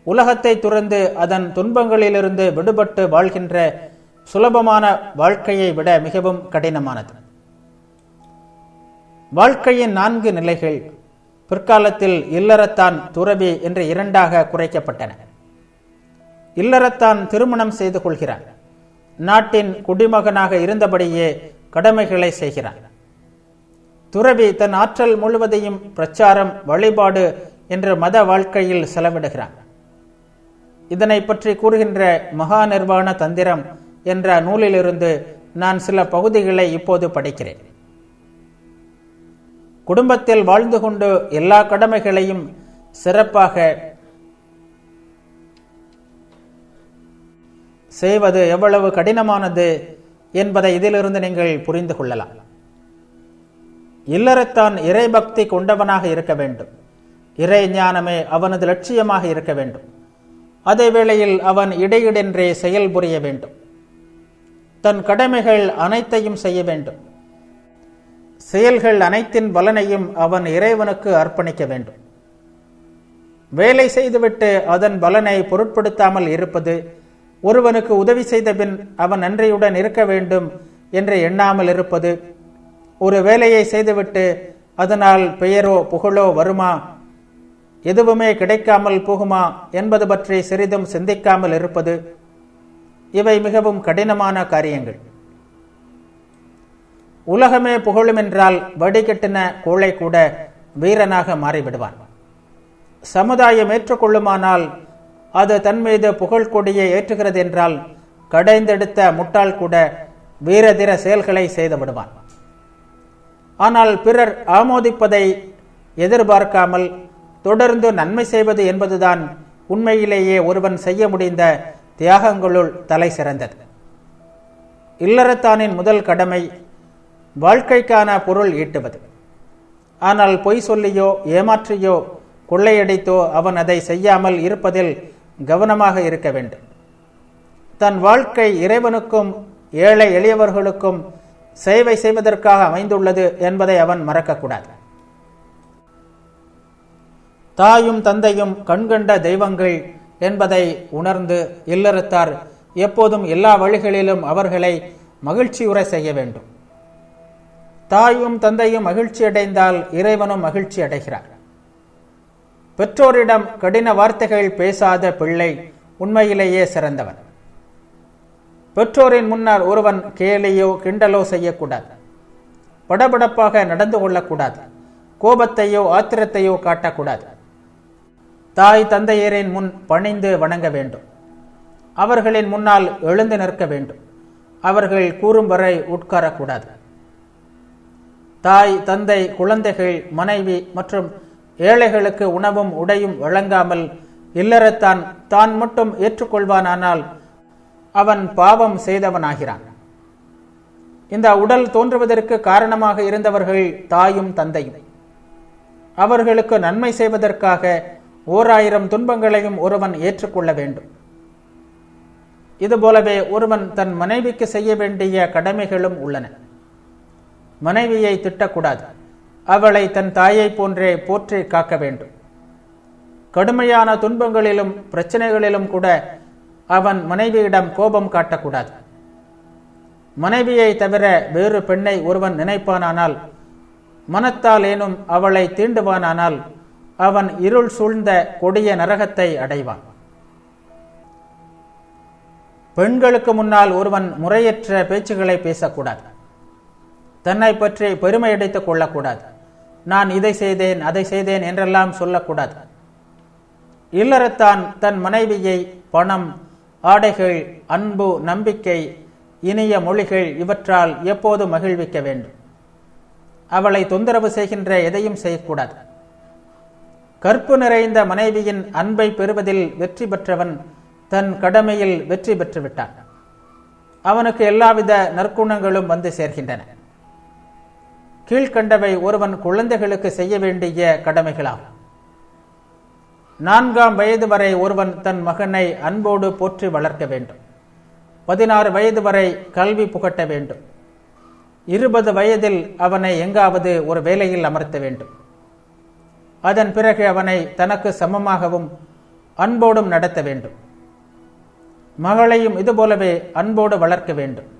உலகத்தை துறந்து அதன் துன்பங்களிலிருந்து விடுபட்டு வாழ்கின்ற சுலபமான வாழ்க்கையை விட மிகவும் கடினமானது. வாழ்க்கையின் 4 நிலைகள் பிற்காலத்தில் இல்லறத்தான், துறவி என்று 2ஆக குறைக்கப்பட்டன. இல்லறத்தான் திருமணம் செய்து கொள்கிறான். நாட்டின் குடிமகனாக இருந்தபடியே கடமைகளை செய்கிறான். துறவி தன் ஆற்றல் முழுவதையும் பிரச்சாரம், வழிபாடு என்ற மத வாழ்க்கையில் செலவிடுகிறான். இதனை பற்றி கூறுகின்ற மகா நிர்வாண தந்திரம் என்ற நூலிலிருந்து நான் சில பகுதிகளை இப்போது படிக்கிறேன். குடும்பத்தில் வாழ்ந்து கொண்டு எல்லா கடமைகளையும் சிறப்பாக செய்வது எவ்வளவு கடினமானது என்பதை இதிலிருந்து நீங்கள் புரிந்து கொள்ளலாம். இல்லறத்தான் இறைபக்தி கொண்டவனாக இருக்க வேண்டும். இறை ஞானமே அவனது லட்சியமாக இருக்க வேண்டும். அதே வேளையில் அவன் இடையிடென்றே செயல் புரிய வேண்டும். தன் கடமைகள் அனைத்தையும் செய்ய வேண்டும். செயல்கள் அனைத்தின் பலனையும் அவன் இறைவனுக்கு அர்ப்பணிக்க வேண்டும். வேலை செய்துவிட்டு அதன் பலனை பொருட்படுத்தாமல் இருப்பது, ஒருவனுக்கு உதவி செய்த பின் அவன் நன்றியுடன் இருக்க வேண்டும் என்று எண்ணாமல் இருப்பது, ஒரு வேலையை செய்துவிட்டு அதனால் பெயரோ புகழோ வருமா, எதுவுமே கிடைக்காமல் போகுமா என்பது பற்றி சிறிதும் சிந்திக்காமல் இருப்பது, இவை மிகவும் கடினமான காரியங்கள். உலகமே புகழும் என்றால் வடிகட்டின கோழை கூட வீரனாக மாறிவிடுவான். சமுதாயம் ஏற்றுக்கொள்ளுமானால் அது தன் மீது புகழ் கொடியை ஏற்றுகிறது என்றால் கடைந்தெடுத்த முட்டாள் கூட வீரதீர செயல்களை செய்து விடுவான். ஆனால் பிறர் ஆமோதிப்பதை எதிர்பார்க்காமல் தொடர்ந்து நன்மை செய்வது என்பதுதான் உண்மையிலேயே ஒருவன் செய்ய முடிந்த தியாகங்களுள் தலை சிறந்தது. இல்லறத்தானின் முதல் கடமை வாழ்க்கைக்கான பொருள் ஈட்டுவது. ஆனால் பொய் சொல்லியோ ஏமாற்றியோ கொள்ளையடித்தோ அவன் அதை செய்யாமல் இருப்பதில் கவனமாக இருக்க வேண்டும். தன் வாழ்க்கை இறைவனுக்கும் ஏழை எளியவர்களுக்கும் சேவை செய்வதற்காக அமைந்துள்ளது என்பதை அவன் மறக்கக்கூடாது. தாயும் தந்தையும் கண்கண்ட தெய்வங்கள் என்பதை உணர்ந்து இல்லறத்தார் எப்போதும் எல்லா வழிகளிலும் அவர்களை மகிழ்ச்சியுற செய்ய வேண்டும். தாயும் தந்தையும் மகிழ்ச்சி அடைந்தால் இறைவனும் மகிழ்ச்சி அடைகிறார். பெற்றோரிடம் கடின வார்த்தைகள் பேசாத பிள்ளை உண்மையிலேயே சிறந்தவன். பெற்றோரின் முன்னால் ஒருவன் கேலியோ கிண்டலோ செய்யக்கூடாது. படபடப்பாக நடந்து கொள்ளக்கூடாது. கோபத்தையோ ஆத்திரத்தையோ காட்டக்கூடாது. தாய் தந்தையரின் முன் பணிந்து வணங்க வேண்டும். அவர்களின் முன்னால் எழுந்து நிற்க வேண்டும். அவர்கள் கூறும் வரை உட்காரக்கூடாது. தாய் தந்தை குழந்தைகள் மனைவி மற்றும் ஏழைகளுக்கு உணவும் உடையும் வழங்காமல் இல்லறத்தான் தான் மட்டும் ஏற்றுக்கொள்வானானால் அவன் பாவம் செய்தவனாகிறான். இந்த உடல் தோன்றுவதற்கு காரணமாக இருந்தவர்கள் தாயும் தந்தையும். அவர்களுக்கு நன்மை செய்வதற்காக 1000 துன்பங்களையும் ஒருவன் ஏற்றுக்கொள்ள வேண்டும். இதுபோலவே ஒருவன் தன் மனைவிக்கு செய்ய வேண்டிய கடமைகளும் உள்ளன. மனைவியை திட்டக்கூடாது. அவளை தன் தாயை போன்றே போற்றி காக்க வேண்டும். கடுமையான துன்பங்களிலும் பிரச்சனைகளிலும் கூட அவன் மனைவியிடம் கோபம் காட்டக்கூடாது. மனைவியை தவிர வேறு பெண்ணை ஒருவன் நினைப்பானானால், மனத்தால் ஏனும் அவளை தீண்டுவானானால் அவன் இருள் சூழ்ந்த கொடிய நரகத்தை அடைவான். பெண்களுக்கு முன்னால் ஒருவன் முறையற்ற பேச்சுகளை பேசக்கூடாது. தன்னை பற்றி பெருமை அடித்துக் கொள்ளக்கூடாது. நான் இதை செய்தேன் அதை செய்தேன் என்றெல்லாம் சொல்லக்கூடாது. இல்லறத்தான் தன் மனைவியை பணம், ஆடைகள், அன்பு, நம்பிக்கை, இனிய மொழிகள் இவற்றால் எப்போது மகிழ்விக்க வேண்டும். அவளை தொந்தரவு செய்கின்ற எதையும் செய்யக்கூடாது. கற்பு நிறைந்த மனைவியின் அன்பை பெறுவதில் வெற்றி பெற்றவன் தன் கடமையில் வெற்றி பெற்றுவிட்டான். அவனுக்கு எல்லாவித நற்குணங்களும் வந்து சேர்கின்றன. கீழ்கண்டவை ஒருவன் குழந்தைகளுக்கு செய்ய வேண்டிய கடமைகளாகும். 4ஆம் வயது வரை ஒருவன் தன் மகனை அன்போடு போற்றி வளர்க்க வேண்டும். 16 வயது வரை கல்வி புகட்ட வேண்டும். 20 வயதில் அவனை எங்காவது ஒரு வேலையில் அமர்த்த வேண்டும். அதன் பிறகு அவனை தனக்கு சமமாகவும் அன்போடும் நடத்த வேண்டும். மகளையும் இதுபோலவே அன்போடு வளர்க்க வேண்டும்.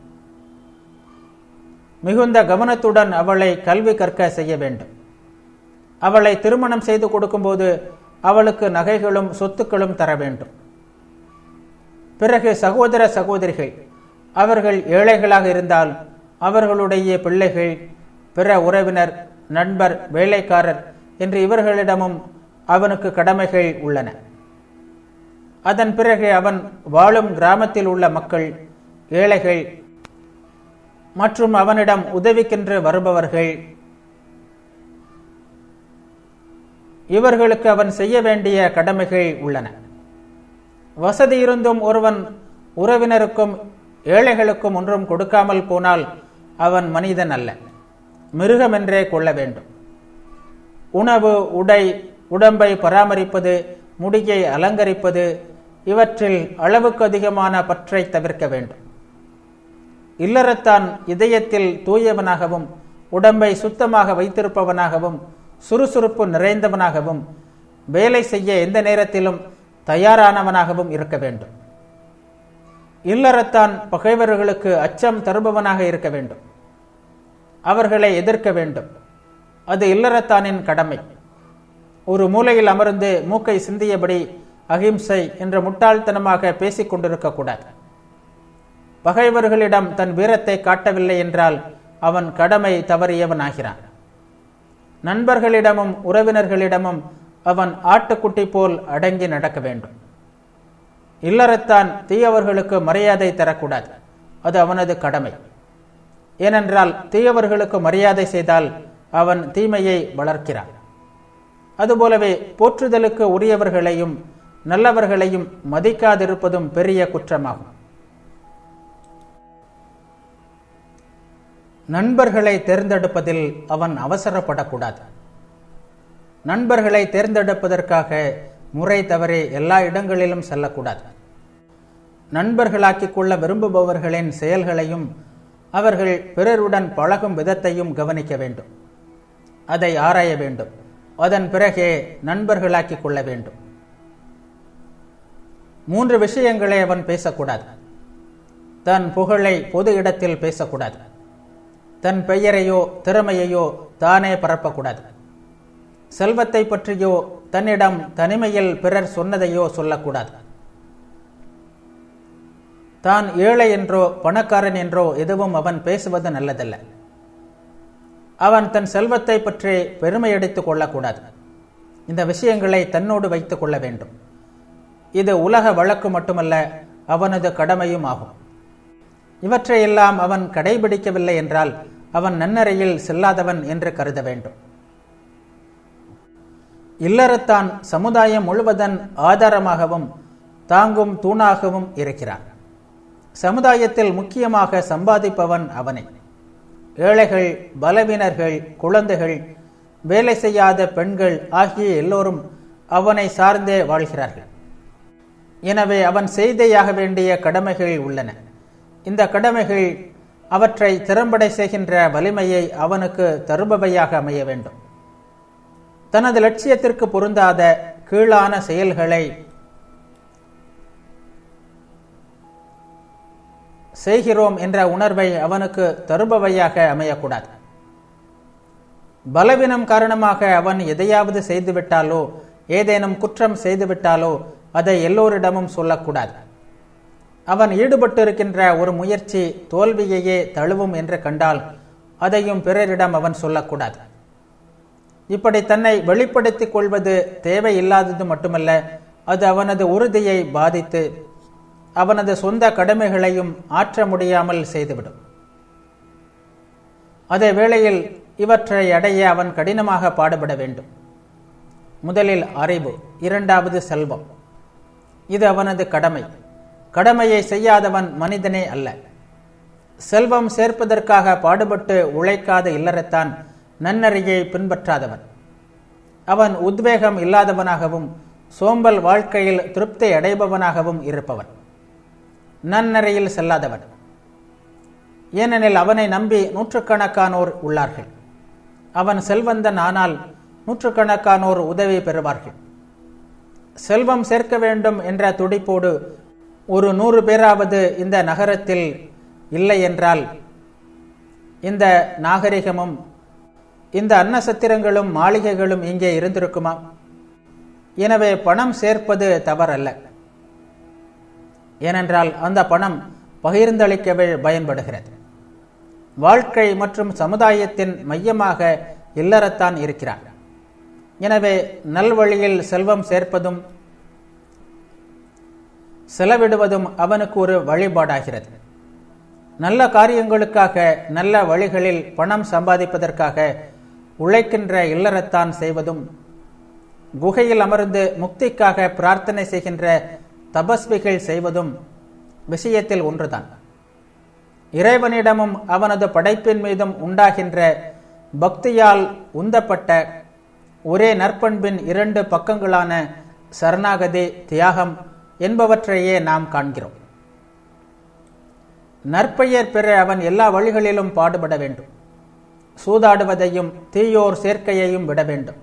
மிகுந்த கவனத்துடன் அவளை கல்வி கற்க செய்ய வேண்டும். அவளை திருமணம் செய்து கொடுக்கும்போது அவளுக்கு நகைகளும் சொத்துக்களும் தர வேண்டும். பிறகு சகோதர சகோதரிகள் அவர்கள் ஏழைகளாக இருந்தால் அவர்களுடைய பிள்ளைகள், பிற உறவினர், நண்பர், வேலைக்காரர் என்று இவர்களிடமும் அவனுக்கு கடமைகள் உள்ளன. அதன் பிறகு அவன் வாழும் கிராமத்தில் உள்ள மக்கள், ஏழைகள் மற்றும் அவனிடம் உதவிக்கென்று வருபவர்கள், இவர்களுக்கு அவன் செய்ய வேண்டிய கடமைகள் உள்ளன. வசதி இருந்தும் ஒருவன் உறவினருக்கும் ஏழைகளுக்கும் ஒன்றும் கொடுக்காமல் போனால் அவன் மனிதன் அல்ல, மிருகம் என்றே கொள்ள வேண்டும். உணவு, உடை, உடம்பை பராமரிப்பது, முடியை அலங்கரிப்பது இவற்றில் அளவுக்கு அதிகமான பற்றை தவிர்க்க வேண்டும். இல்லறத்தான் இதயத்தில் தூயவனாகவும் உடம்பை சுத்தமாக வைத்திருப்பவனாகவும் சுறுசுறுப்பு நிறைந்தவனாகவும் வேலை செய்ய எந்த நேரத்திலும் தயாரானவனாகவும் இருக்க வேண்டும். இல்லறத்தான் பகைவர்களுக்கு அச்சம் தருபவனாக இருக்க வேண்டும். அவர்களை எதிர்க்க வேண்டும். அது இல்லறத்தானின் கடமை. ஒரு மூலையில் அமர்ந்து மூக்கை சிந்தியபடி அகிம்சை என்ற முட்டாள்தனமாக பேசிக் கொண்டிருக்க கூடாது. பகைவர்களிடம் தன் வீரத்தை காட்டவில்லை என்றால் அவன் கடமை தவறியவனாகிறான். நண்பர்களிடமும் உறவினர்களிடமும் அவன் ஆட்டுக்குட்டி போல் அடங்கி நடக்க வேண்டும். இல்லறத்தான் தீயவர்களுக்கு மரியாதை தரக்கூடாது. அது அவனது கடமை. ஏனென்றால் தீயவர்களுக்கு மரியாதை செய்தால் அவன் தீமையை வளர்க்கிறான். அதுபோலவே போற்றுதலுக்கு உரியவர்களையும் நல்லவர்களையும் மதிக்காதிருப்பதும் பெரிய குற்றமாகும். நண்பர்களை தேர்ந்தெடுப்பதில் அவன் அவசரப்படக்கூடாது. நண்பர்களை தேர்ந்தெடுப்பதற்காக முறை தவறி எல்லா இடங்களிலும் செல்லக்கூடாது. நண்பர்களாக்கிக் கொள்ள விரும்புபவர்களின் செயல்களையும் அவர்கள் பிறருடன் பழகும் விதத்தையும் கவனிக்க வேண்டும். அதை ஆராய வேண்டும். அதன் பிறகே நண்பர்களாக்கிக் கொள்ள வேண்டும். 3 விஷயங்களை அவன் பேசக்கூடாது. தன் புகழை பொது இடத்தில் பேசக்கூடாது. தன் பெயரையோ திறமையையோ தானே பரப்பக்கூடாது. செல்வத்தை பற்றியோ தன்னிடம் தனிமையில் பிறர் சொன்னதையோ சொல்லக்கூடாது. தான் ஏழை என்றோ பணக்காரன் என்றோ எதுவும் அவன் பேசுவது நல்லதல்ல. அவன் தன் செல்வத்தை பற்றி பெருமையடித்துக் கொள்ளக்கூடாது. இந்த விஷயங்களை தன்னோடு வைத்துக் கொள்ள வேண்டும். இது உலக வழக்கு மட்டுமல்ல, அவனது கடமையும் ஆகும். இவற்றையெல்லாம் அவன் கடைபிடிக்கவில்லை என்றால் அவன் நன்னறையில் செல்லாதவன் என்று கருத வேண்டும். இல்லறத்தான் சமுதாயம் முழுவதன் ஆதாரமாகவும் தாங்கும் தூணாகவும் இருக்கிறான். சமுதாயத்தில் முக்கியமாக சம்பாதிப்பவன் அவனே. ஏழைகள், பலவீனர்கள், குழந்தைகள், வேலை செய்யாத பெண்கள் ஆகிய எல்லோரும் அவனை சார்ந்தே வாழ்கிறார்கள். எனவே அவன் செய்தேயாக வேண்டிய கடமைகள் உள்ளன. இந்த கடமைகள் அவற்றை திறம்படை செய்கின்ற வலிமையை அவனுக்கு தருபவையாக அமைய வேண்டும். தனது லட்சியத்திற்கு பொருந்தாத கீழான செயல்களை செய்கிறோம் என்ற உணர்வை அவனுக்கு தருபவையாக அமையக்கூடாது. பலவீனம் காரணமாக அவன் எதையாவது செய்துவிட்டாலோ ஏதேனும் குற்றம் செய்துவிட்டாலோ அதை எல்லோரிடமும் சொல்லக்கூடாது. அவன் ஈடுபட்டிருக்கின்ற ஒரு முயற்சி தோல்வியையே தழுவும் என்று கண்டால் அதையும் பிறரிடம் அவன் சொல்லக்கூடாது. இப்படி தன்னை வெளிப்படுத்திக் கொள்வது தேவையில்லாதது மட்டுமல்ல, அது அவனது உறுதியை பாதித்து அவனது சொந்த கடமைகளையும் ஆற்ற முடியாமல் செய்துவிடும். அதே வேளையில் இவற்றை அடைய அவன் கடினமாக பாடுபட வேண்டும். முதலில் அறிவு, இரண்டாவது செல்வம். இது அவனது கடமை. கடமையை செய்யாதவன் மனிதனே அல்ல. செல்வம் சேர்ப்பதற்காக பாடுபட்டு உழைக்காத இல்லறத்தான் நன்னறியை பின்பற்றாதவன். அவன் உத்வேகம் இல்லாதவனாகவும் சோம்பல் வாழ்க்கையில் திருப்தி அடைபவனாகவும் இருப்பவன். நன்னறையில் செல்லாதவன். ஏனெனில் அவனை நம்பி நூற்றுக்கணக்கானோர் உள்ளார்கள். அவன் செல்வந்தன் ஆனால் நூற்றுக்கணக்கானோர் உதவி பெறுவார்கள். செல்வம் சேர்க்க வேண்டும் என்ற துடிப்போடு ஒரு 100 பேராவது இந்த நகரத்தில் இல்லை என்றால் இந்த நாகரிகமும் இந்த அன்னசத்திரங்களும் மாளிகைகளும் இங்கே இருந்திருக்குமா? எனவே பணம் சேர்ப்பது தவறல்ல. ஏனென்றால் அந்த பணம் பகிர்ந்தளிக்கவே பயன்படுகிறது. வாழ்க்கை மற்றும் சமுதாயத்தின் மையமாக இல்லறத்தான் இருக்கிறார். எனவே நல்வழியில் செல்வம் சேர்ப்பதும் செலவிடுவதும் அவனுக்கு ஒரு வழிபாடாகிறது. நல்ல காரியங்களுக்காக, நல்ல வழிகளில் பணம் சம்பாதிப்பதற்காக உழைக்கின்ற இல்லறத்தான் செய்வதும், குகையில் அமர்ந்து முக்திக்காக பிரார்த்தனை செய்கின்ற தபஸ்விகள் செய்வதும் விஷயத்தில் ஒன்றுதான். இறைவனிடமும் அவனது படைப்பின் மீதும் உண்டாகின்ற பக்தியால் உந்தப்பட்ட ஒரே நற்பண்பின் இரண்டு பக்கங்களான சரணாகதி, தியாகம் என்பவற்றையே நாம் காண்கிறோம். நற்பெயர் பெற அவன் எல்லா வழிகளிலும் பாடுபட வேண்டும். சூதாடுவதையும் தீயோர் சேர்க்கையையும் விட வேண்டும்.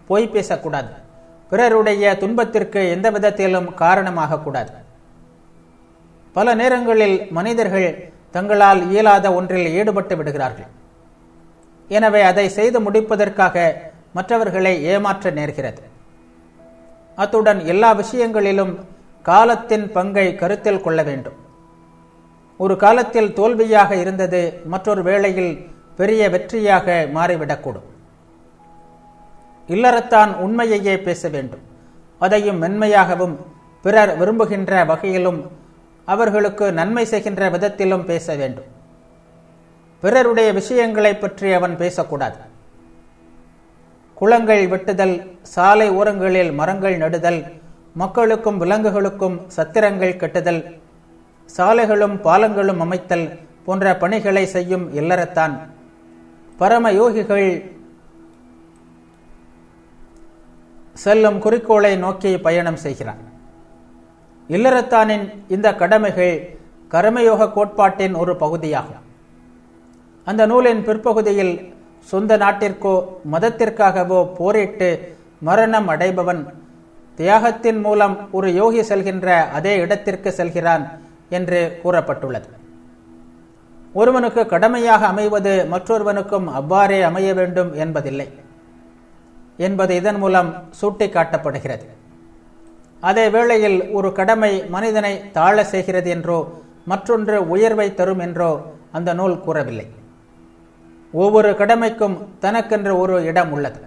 பொய் பேசக்கூடாது. பிறருடைய துன்பத்திற்கு எந்த விதத்திலும் காரணமாக கூடாது. பல நேரங்களில் மனிதர்கள் தங்களால் இயலாத ஒன்றில் ஈடுபட்டு விடுகிறார்கள். எனவே அதை செய்து முடிப்பதற்காக மற்றவர்களை ஏமாற்ற நேர்கிறது. அத்துடன் எல்லா விஷயங்களிலும் காலத்தின் பங்கை கருத்தில் கொள்ள வேண்டும். ஒரு காலத்தில் தோல்வியாக இருந்தது மற்றொரு வேளையில் பெரிய வெற்றியாக மாறிவிடக்கூடும். இல்லறத்தான் உண்மையையே பேச வேண்டும். அதையும் மென்மையாகவும் பிறர் விரும்புகின்ற வகையிலும் அவர்களுக்கு நன்மை செய்கின்ற விதத்திலும் பேச வேண்டும். பிறருடைய விஷயங்களை பற்றி அவன் பேசக்கூடாது. குளங்கள் வெட்டுதல், சாலை ஓரங்களில் மரங்கள் நடுதல், மக்களுக்கும் விலங்குகளுக்கும் சத்திரங்கள் கட்டுதல், சாலைகளும் பாலங்களும் அமைத்தல் போன்ற பணிகளை செய்யும் இல்லறத்தான் பரம யோகிகள் செல்லும் குறிக்கோளை நோக்கி பயணம் செய்கிறான். இல்லறத்தானின் இந்த கடமைகள் கர்மயோக கோட்பாட்டின் ஒரு பகுதியாகும். அந்த நூலின் பிற்பகுதியில் சொந்த நாட்டிற்கோ மதத்திற்காகவோ போரிட்டு மரணம் அடைபவன் தியாகத்தின் மூலம் ஒரு யோகி செல்கின்ற அதே இடத்திற்கு செல்கிறான் என்று கூறப்பட்டுள்ளது. ஒருவனுக்கு கடமையாக அமைவது மற்றொருவனுக்கும் அவ்வாறே அமைய வேண்டும் என்பதில்லை என்பது இதன் மூலம் சுட்டிக்காட்டப்படுகிறது. அதே வேளையில் ஒரு கடமை மனிதனை தாழ செய்கிறது என்றோ மற்றொன்று உயர்வை தரும் என்றோ அந்த நூல் கூறவில்லை. ஒவ்வொரு கடமைக்கும் தனக்கென்று ஒரு இடம் உள்ளது.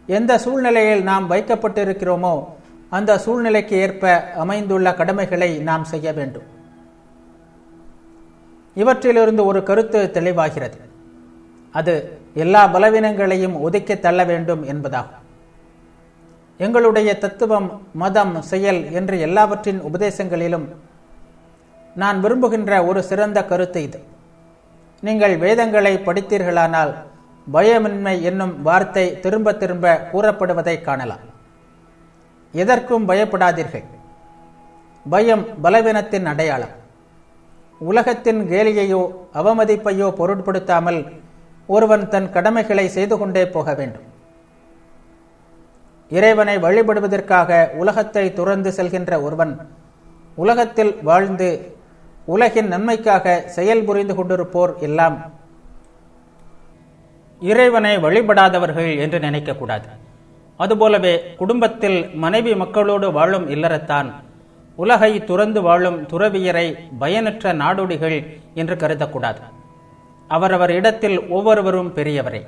எந்த சூழ்நிலையில் நாம் வைக்கப்பட்டிருக்கிறோமோ அந்த சூழ்நிலைக்கு ஏற்ப அமைந்துள்ள கடமைகளை நாம் செய்ய வேண்டும். இவற்றிலிருந்து ஒரு கருத்து தெளிவாகிறது. அது எல்லா பலவீனங்களையும் ஒதுக்கி தள்ள வேண்டும் என்பதாகும். எங்களுடைய தத்துவம், மதம், செயல் என்று எல்லாவற்றின் உபதேசங்களிலும் நான் விரும்புகின்ற ஒரு சிறந்த கருத்து இது. நீங்கள் வேதங்களை படித்தீர்களானால் பயமின்மை என்னும் வார்த்தை திரும்ப திரும்ப கூறப்படுவதை காணலாம். எதற்கும் பயப்படாதீர்கள். பயம் பலவீனத்தின் அடையாளம். உலகத்தின் கேலியையோ அவமதிப்பையோ பொருட்படுத்தாமல் ஒருவன் தன் கடமைகளை செய்து கொண்டே போக வேண்டும். இறைவனை வழிபடுவதற்காக உலகத்தை துறந்து செல்கின்ற ஒருவன் உலகத்தில் வாழ்ந்து உலகின் நன்மைக்காக செயல் புரிந்து கொண்டிருப்போர் எல்லாம் இறைவனை வழிபடாதவர்கள் என்று நினைக்கக்கூடாது. அதுபோலவே குடும்பத்தில் மனைவி மக்களோடு வாழும் இல்லறத்தான் உலகை துறந்து வாழும் துறவியரை பயனற்ற நாடோடிகள் என்று கருதக்கூடாது. அவரவர் இடத்தில் ஒவ்வொருவரும் பெரியவரே.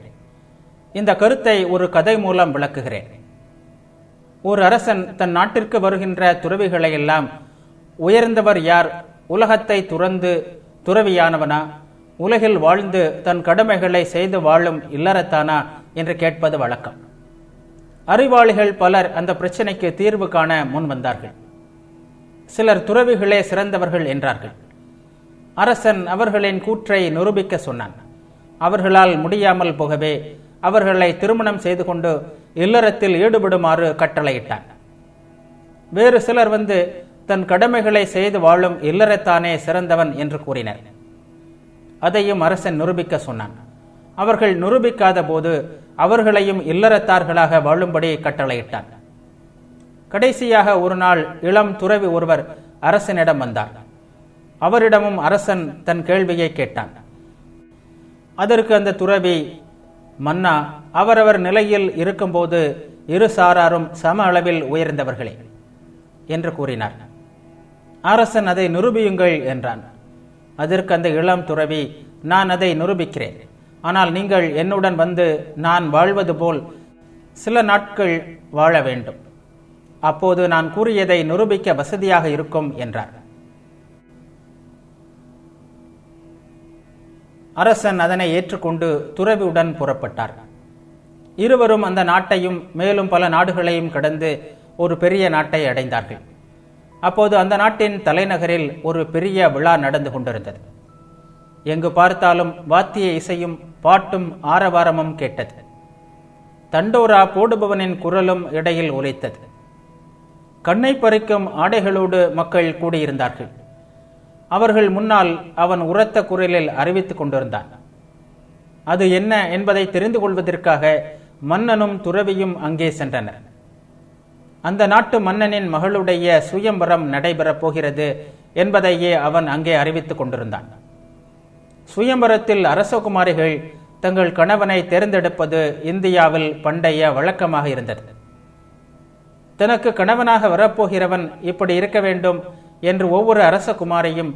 இந்த கருத்தை ஒரு கதை மூலம் விளக்குகிறேன். ஒரு அரசன் தன் நாட்டிற்கு வருகின்ற துறவிகளை எல்லாம் உயர்ந்தவர் யார், உலகத்தை துறந்து துறவியானவனா, உலகில் வாழ்ந்து தன் கடமைகளை செய்து வாழும் இல்லறத்தானா என்று கேட்பது வழக்கம். அறிவாளிகள் பலர் அந்த பிரச்சனைக்கு தீர்வு காண முன் வந்தார்கள். சிலர் துறவிகளே சிறந்தவர்கள் என்றார்கள். அரசன் அவர்களின் கூற்றை நிரூபிக்க சொன்னான். அவர்களால் முடியாமல் போகவே அவர்களை திருமணம் செய்து கொண்டு இல்லறத்தில் ஈடுபடுமாறு கட்டளையிட்டான். வேறு சிலர் வந்து தன் கடமைகளை செய்து வாழும் இல்லறத்தானே சிறந்தவன் என்று கூறினர். அதையும் அரசன் நிரூபிக்க சொன்னான். அவர்கள் நிரூபிக்காத போது அவர்களையும் இல்லறத்தார்களாக வாழும்படி கட்டளையிட்டான். கடைசியாக ஒரு நாள் இளம் துறவி ஒருவர் அரசனிடம் வந்தார். அவரிடமும் அரசன் தன் கேள்வியை கேட்டான். அதற்கு அந்த துறவி, மன்னா, அவரவர் நிலையில் இருக்கும்போது இரு சாராரும் சம அளவில் உயர்ந்தவர்களே என்று கூறினார். அரசன், அதை நிரூபியுங்கள் என்றான். அதற்கு அந்த இளம் துறவி, நான் அதை நிரூபிக்கிறேன். ஆனால் நீங்கள் என்னுடன் வந்து நான் வாழ்வது போல் சில நாட்கள் வாழ வேண்டும். அப்போது நான் கூறியதை நிரூபிக்க வசதியாக இருக்கும் என்றார். அரசன் அதனை ஏற்றுக்கொண்டு துறவியுடன் புறப்பட்டார். இருவரும் அந்த நாட்டையும் மேலும் பல நாடுகளையும் கடந்து ஒரு பெரிய நாட்டை அடைந்தார்கள். அப்போது அந்த நாட்டின் தலைநகரில் ஒரு பெரிய விழா நடந்து கொண்டிருந்தது. எங்கு பார்த்தாலும் வாத்திய இசையும் பாட்டும் ஆரவாரமும் கேட்டது. தண்டோரா போடுபவனின் குரலும் இடையில் ஒலித்தது. கண்ணை பறிக்கும் ஆடைகளோடு மக்கள் கூடியிருந்தார்கள். அவர்கள் முன்னால் அவன் உரத்த குரலில் அறிவித்துக் கொண்டிருந்தான். அது என்ன என்பதை தெரிந்து கொள்வதற்காக மன்னனும் துறவியும் அங்கே சென்றனர். அந்த நாட்டு மன்னனின் மகளுடைய சுயம்பரம் நடைபெறப் போகிறது என்பதையே அவன் அங்கே அறிவித்துக் கொண்டிருந்தான். சுயம்பரத்தில் அரசகுமாரிகள் தங்கள் கணவனை தேர்ந்தெடுப்பது இந்தியாவில் பண்டைய வழக்கமாக இருந்தது. தனக்கு கணவனாக வரப்போகிறவன் இப்படி இருக்க வேண்டும் என்று ஒவ்வொரு அரசகுமாரியும்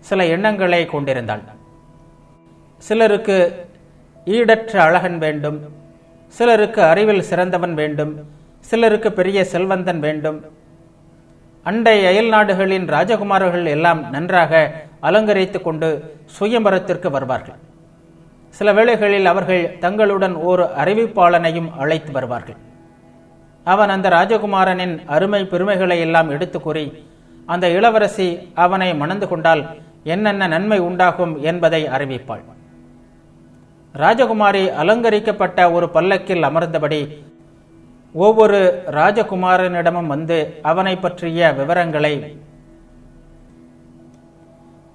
சில எண்ணங்களை கொண்டிருந்தாள். சிலருக்கு ஈடற்ற அழகன் வேண்டும், சிலருக்கு அறிவில் சிறந்தவன் வேண்டும், சிலருக்கு பெரிய செல்வந்தன் வேண்டும். அண்டை அயல் நாடுகளின் ராஜகுமாரர்கள் எல்லாம் நன்றாக அலங்கரித்துக் கொண்டு சுயம்பரத்திற்கு வருவார்கள். சில வேளைகளில் அவர்கள் தங்களுடன் ஓர் அறிவிப்பாளனையும் அழைத்து வருவார்கள். அவன் அந்த ராஜகுமாரனின் அருமை பெருமைகளை எல்லாம் எடுத்து கூறி அந்த இளவரசி அவனை மணந்து கொண்டால் என்னென்ன நன்மை உண்டாகும் என்பதை அறிவிப்பாள். ராஜகுமாரி அலங்கரிக்கப்பட்ட ஒரு பல்லக்கில் அமர்ந்தபடி ஒவ்வொரு ராஜகுமாரனிடமும் வந்து அவனை பற்றிய விவரங்களை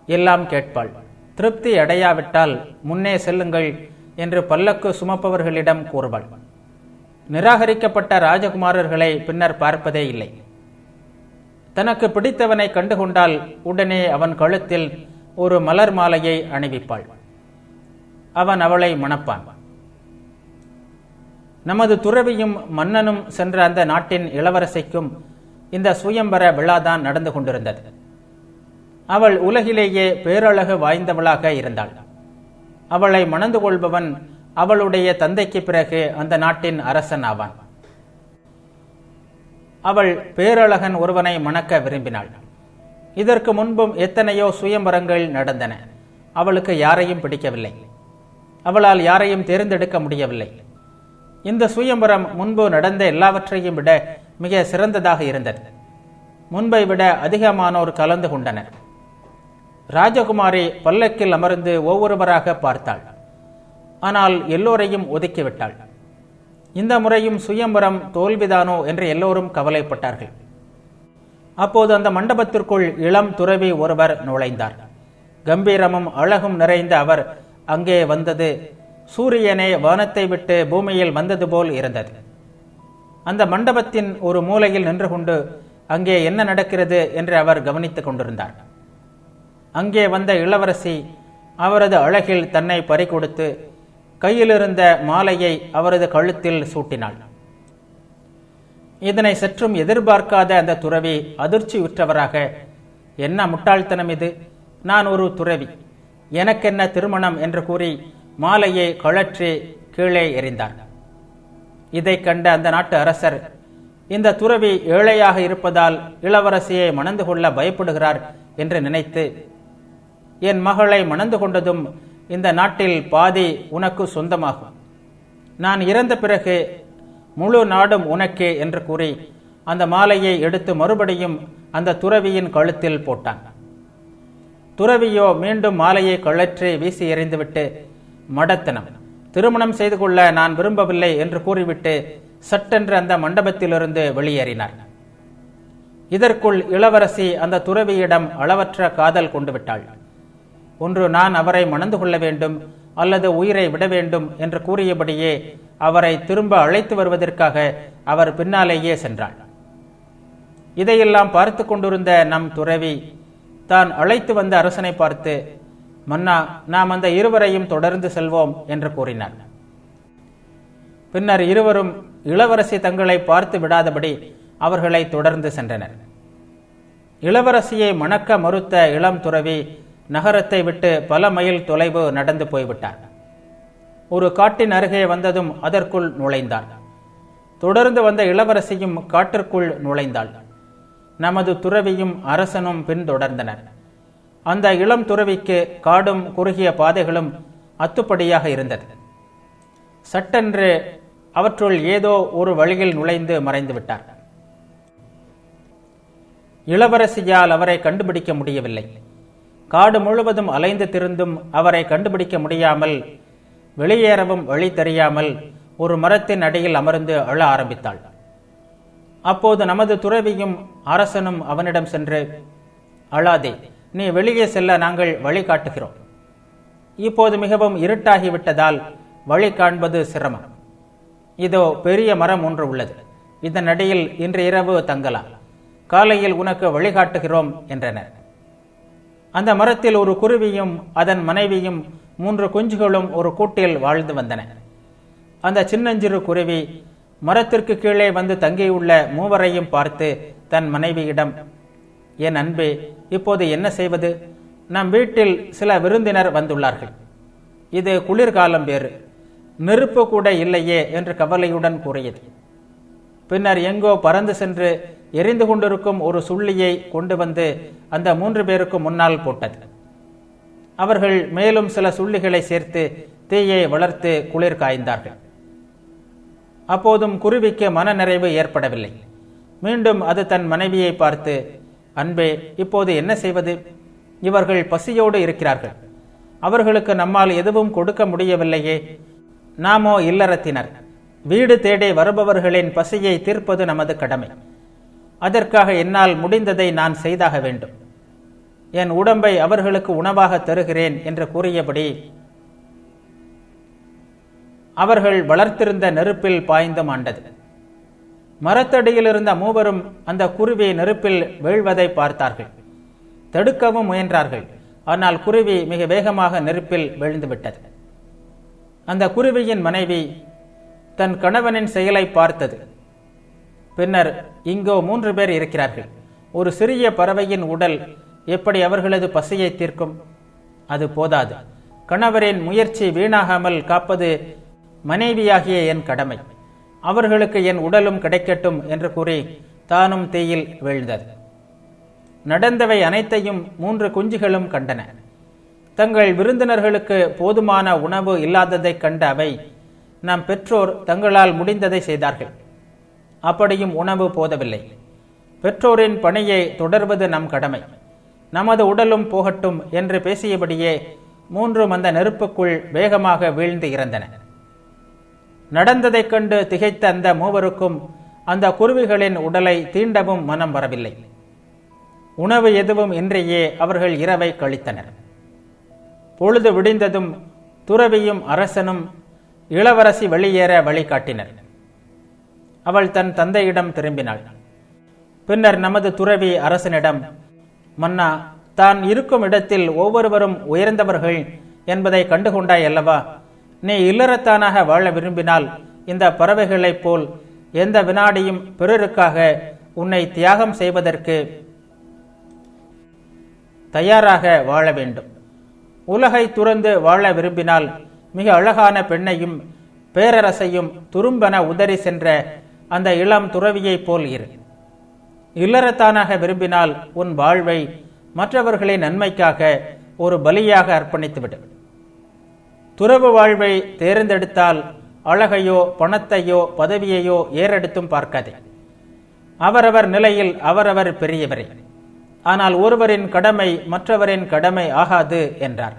எல்லாம் கேட்பாள். திருப்தி அடையாவிட்டால் முன்னே செல்லுங்கள் என்று பல்லக்கு சுமப்பவர்களிடம் கூறுவாள். நிராகரிக்கப்பட்ட ராஜகுமாரர்களை பின்னர் பார்ப்பதே இல்லை. தனக்கு பிடித்தவனை கண்டுகொண்டால் உடனே அவன் கழுத்தில் ஒரு மலர் மாலையை அணிவிப்பாள். அவன் அவளை மணப்பான். நமது துறவியும் மன்னனும் சென்ற அந்த நாட்டின் இளவரசிக்கும் இந்த சுயம்பர விழாதான் நடந்து கொண்டிருந்தது. அவள் உலகிலேயே பேரழகு வாய்ந்தவளாக இருந்தாள். அவளை மணந்து கொள்பவன் அவளுடைய தந்தைக்கு பிறகு அந்த நாட்டின் அரசன் ஆவான். அவள் பேரழகன் ஒருவனை மணக்க விரும்பினாள். இதற்கு முன்பும் எத்தனையோ சுயம்பரங்கள் நடந்தன. அவளுக்கு யாரையும் பிடிக்கவில்லை. அவளால் யாரையும் தேர்ந்தெடுக்க முடியவில்லை. இந்த சுயம்பரம் முன்பு நடந்த எல்லாவற்றையும் விட மிக சிறந்ததாக இருந்தது. முன்பை விட அதிகமானோர் கலந்து கொண்டனர். ராஜகுமாரி பல்லக்கில் அமர்ந்து ஒவ்வொருவராக பார்த்தாள். ஆனால் எல்லோரையும் ஒதுக்கிவிட்டாள். இந்த முறையும் சுயம்பரம் தோல்விதானோ என்று எல்லோரும் கவலைப்பட்டார்கள். அப்போது அந்த மண்டபத்திற்குள் இளம் துறவி ஒருவர் நுழைந்தார். கம்பீரமும் அழகும் நிறைந்த அவர் அங்கே வந்தது சூரியனே வானத்தை விட்டு பூமியில் வந்தது போல் இருந்தது. அந்த மண்டபத்தின் ஒரு மூலையில் நின்று கொண்டு அங்கே என்ன நடக்கிறது என்று அவர் கவனித்துக் கொண்டிருந்தார். அங்கே வந்த இளவரசி அவரது அழகில் தன்னை பறிகொடுத்து கையிலிருந்த மாலையை அவரது கழுத்தில் சூட்டினாள். இதனை சற்றும் எதிர்பார்க்காத அந்த துறவி அதிர்ச்சியுற்றவராக, என்ன முட்டாள்தனம் இது, நான் ஒரு துறவி, எனக்கென்ன திருமணம் என்று கூறி மாலையை கழற்றி கீழே எறிந்தார். இதை கண்ட அந்த நாட்டு அரசர், இந்த துறவி ஏழையாக இருப்பதால் இளவரசியை மணந்து கொள்ள பயப்படுகிறார் என்று நினைத்து, என் மகளை மணந்து கொண்டதும் இந்த நாட்டில் பாதி உனக்கு சொந்தமாகும், நான் இறந்த பிறகு முழு நாடும் உனக்கே என்று கூறி அந்த மாலையை எடுத்து மறுபடியும் அந்த துறவியின் கழுத்தில் போட்டான். துறவியோ மீண்டும் மாலையை கழற்றி வீசி எறிந்துவிட்டு, மடத்தனம், திருமணம் செய்து கொள்ள நான் விரும்பவில்லை என்று கூறிவிட்டு சட்டென்று அந்த மண்டபத்திலிருந்து வெளியேறினார். இதற்குள் இளவரசி அந்த துறவியிடம் அளவற்ற காதல் கொண்டு விட்டாள். ஒன்று நான் அவரை மணந்து கொள்ள வேண்டும் அல்லது உயிரை விட வேண்டும் என்று கூறியபடியே அவரை திரும்ப அழைத்து வருவதற்காக அவர் பின்னாலேயே சென்றாள். இதையெல்லாம் பார்த்து கொண்டிருந்த நம் துறவி தான் அழைத்து வந்த அரசனை பார்த்து, மன்னா, நாம் அந்த இருவரையும் தொடர்ந்து செல்வோம் என்று கூறினார். பின்னர் இருவரும் இளவரசி தங்களை பார்த்து விடாதபடி அவர்களை தொடர்ந்து சென்றனர். இளவரசியை மணக்க மறுத்த இளம் துறவி நகரத்தை விட்டு பல மைல் தொலைவு நடந்து போய்விட்டார். ஒரு காட்டின் அருகே வந்ததும் அதற்குள் நுழைந்தார். தொடர்ந்து வந்த இளவரசியும் காட்டிற்குள் நுழைந்தாள். நமது துறவியும் அரசனும் பின்தொடர்ந்தனர். அந்த இளம் துறவிக்கு காடும் குறுகிய பாதைகளும் அத்துப்படியாக இருந்தது. சட்டென்று அவற்றுள் ஏதோ ஒரு வழியில் நுழைந்து மறைந்து விட்டார். இளவரசியால் அவரை கண்டுபிடிக்க முடியவில்லை. காடு முழுவதும் அலைந்து திரிந்தும் அவரை கண்டுபிடிக்க முடியாமல், வெளியேறவும் வழி தெரியாமல் ஒரு மரத்தின் அடியில் அமர்ந்து அழ ஆரம்பித்தாள். அப்போது நமது துறவியும் அரசனும் அவனிடம் சென்று, அழாதே, நீ வெளியே செல்ல நாங்கள் வழி காட்டுகிறோம். இப்போது மிகவும் இருட்டாகிவிட்டதால் வழி காண்பது சிரமம். இதோ பெரிய மரம் ஒன்று உள்ளது. இதன் அடியில் இன்று இரவு தங்கலாம். காலையில் உனக்கு வழிகாட்டுகிறோம் என்றனர். அந்த மரத்தில் ஒரு குருவியும் அதன் மனைவியும் 3 குஞ்சுகளும் ஒரு கூட்டில் வாழ்ந்து வந்தன. அந்த சின்னஞ்சிறு குருவி மரத்திற்கு கீழே வந்து தங்கியுள்ள மூவரையும் பார்த்து தன் மனைவியிடம், என் அன்பே, இப்போது என்ன செய்வது? நம் வீட்டில் சில விருந்தினர் வந்துள்ளார்கள். இது குளிர்காலம் வேறு, நெருப்பு கூட இல்லையே என்று கவலையுடன் கூறியது. பின்னர் எங்கோ பறந்து சென்று எரிந்து கொண்டிருக்கும் ஒரு சுள்ளியை கொண்டு வந்து அந்த 3 பேருக்கு முன்னால் போட்டது. அவர்கள் மேலும் சில சுள்ளிகளை சேர்த்து தீயை வளர்த்து குளிர் காய்ந்தார்கள். அப்போதும் குருவிக்கு மனநிறைவு ஏற்படவில்லை. மீண்டும் அது தன் மனைவியை பார்த்து, அன்பே, இப்போது என்ன செய்வது? இவர்கள் பசியோடு இருக்கிறார்கள். அவர்களுக்கு நம்மால் எதுவும் கொடுக்க முடியவில்லையே. நாமோ இல்லறத்தினர். வீடு தேடி வருபவர்களின் பசியை தீர்ப்பது நமது கடமை. அதற்காக என்னால் முடிந்ததை நான் செய்தாக வேண்டும். என் உடம்பை அவர்களுக்கு உணவாக தருகிறேன் என்று கூறியபடி அவர்கள் வளர்த்திருந்த நெருப்பில் பாய்ந்து மாண்டது. மரத்தடியில் இருந்த மூவரும் அந்த குருவி நெருப்பில் வீழ்வதை பார்த்தார்கள். தடுக்கவும் முயன்றார்கள். ஆனால் குருவி மிக வேகமாக நெருப்பில் வீழ்ந்துவிட்டது. அந்த குருவியின் மனைவி தன் கணவனின் செயலை பார்த்தது. பின்னர், இங்கோ 3 பேர் இருக்கிறார்கள். ஒரு சிறிய பறவையின் உடல் எப்படி அவர்களது பசியை தீர்க்கும்? அது போதாது. கணவரின் முயற்சி வீணாகாமல் காப்பது மனைவியாகிய என் கடமை. அவர்களுக்கு என் உடலும் கிடைக்கட்டும் என்று கூறி தானும் தீயில் வீழ்ந்தது. நடந்தவை அனைத்தையும் 3 குஞ்சுகளும் கண்டன. தங்கள் விருந்தினர்களுக்கு போதுமான உணவு இல்லாததைக் கண்ட அவை, நம் பெற்றோர் தங்களால் முடிந்ததை செய்தார்கள். அப்படியும் உணவு போதவில்லை. பெற்றோரின் பணியை தொடர்வது நம் கடமை. நமது உடலும் போகட்டும் என்று பேசியபடியே 3 அந்த நெருப்புக்குள் வேகமாக வீழ்ந்து இறந்தன. நடந்ததைக் கண்டு திகைத்த அந்த மூவருக்கும் அந்த குருவிகளின் உடலை தீண்டவும் மனம் வரவில்லை. உணவு எதுவும் இன்றியே அவர்கள் இரவை கழித்தனர். பொழுது விடிந்ததும் துறவியும் அரசனும் இளவரசி வெளியேற வழிகாட்டினர். அவள் தன் தந்தையிடம் திரும்பினாள். பின்னர் நமது துறவி அரசனிடம், மன்னா, தான் இருக்கும் இடத்தில் ஒவ்வொருவரும் உயர்ந்தவர்கள் என்பதை கண்டுகொண்டாய் அல்லவா? நீ இல்லறத்தானாக வாழ விரும்பினால் இந்த பறவைகளைப் போல் எந்த வினாடியும் பிறருக்காக உன்னை தியாகம் செய்வதற்கு தயாராக வாழ வேண்டும். உலகை துறந்து வாழ விரும்பினால் மிக அழகான பெண்ணையும் பேரரசையும் துரும்பென உதறி சென்ற அந்த இளம் துறவியைப் போல் இரு. இல்லறத்தானாக விரும்பினால் உன் வாழ்வை மற்றவர்களின் நன்மைக்காக ஒரு பலியாக அர்ப்பணித்துவிடு. துறவு வாழ்வை தேர்ந்தெடுத்தால் அழகையோ பணத்தையோ பதவியையோ ஏறெடுத்தும் பார்க்காதே. அவரவர் நிலையில் அவரவர் பெரியவரே. ஆனால் ஒருவரின் கடமை மற்றவரின் கடமை ஆகாது என்றார்.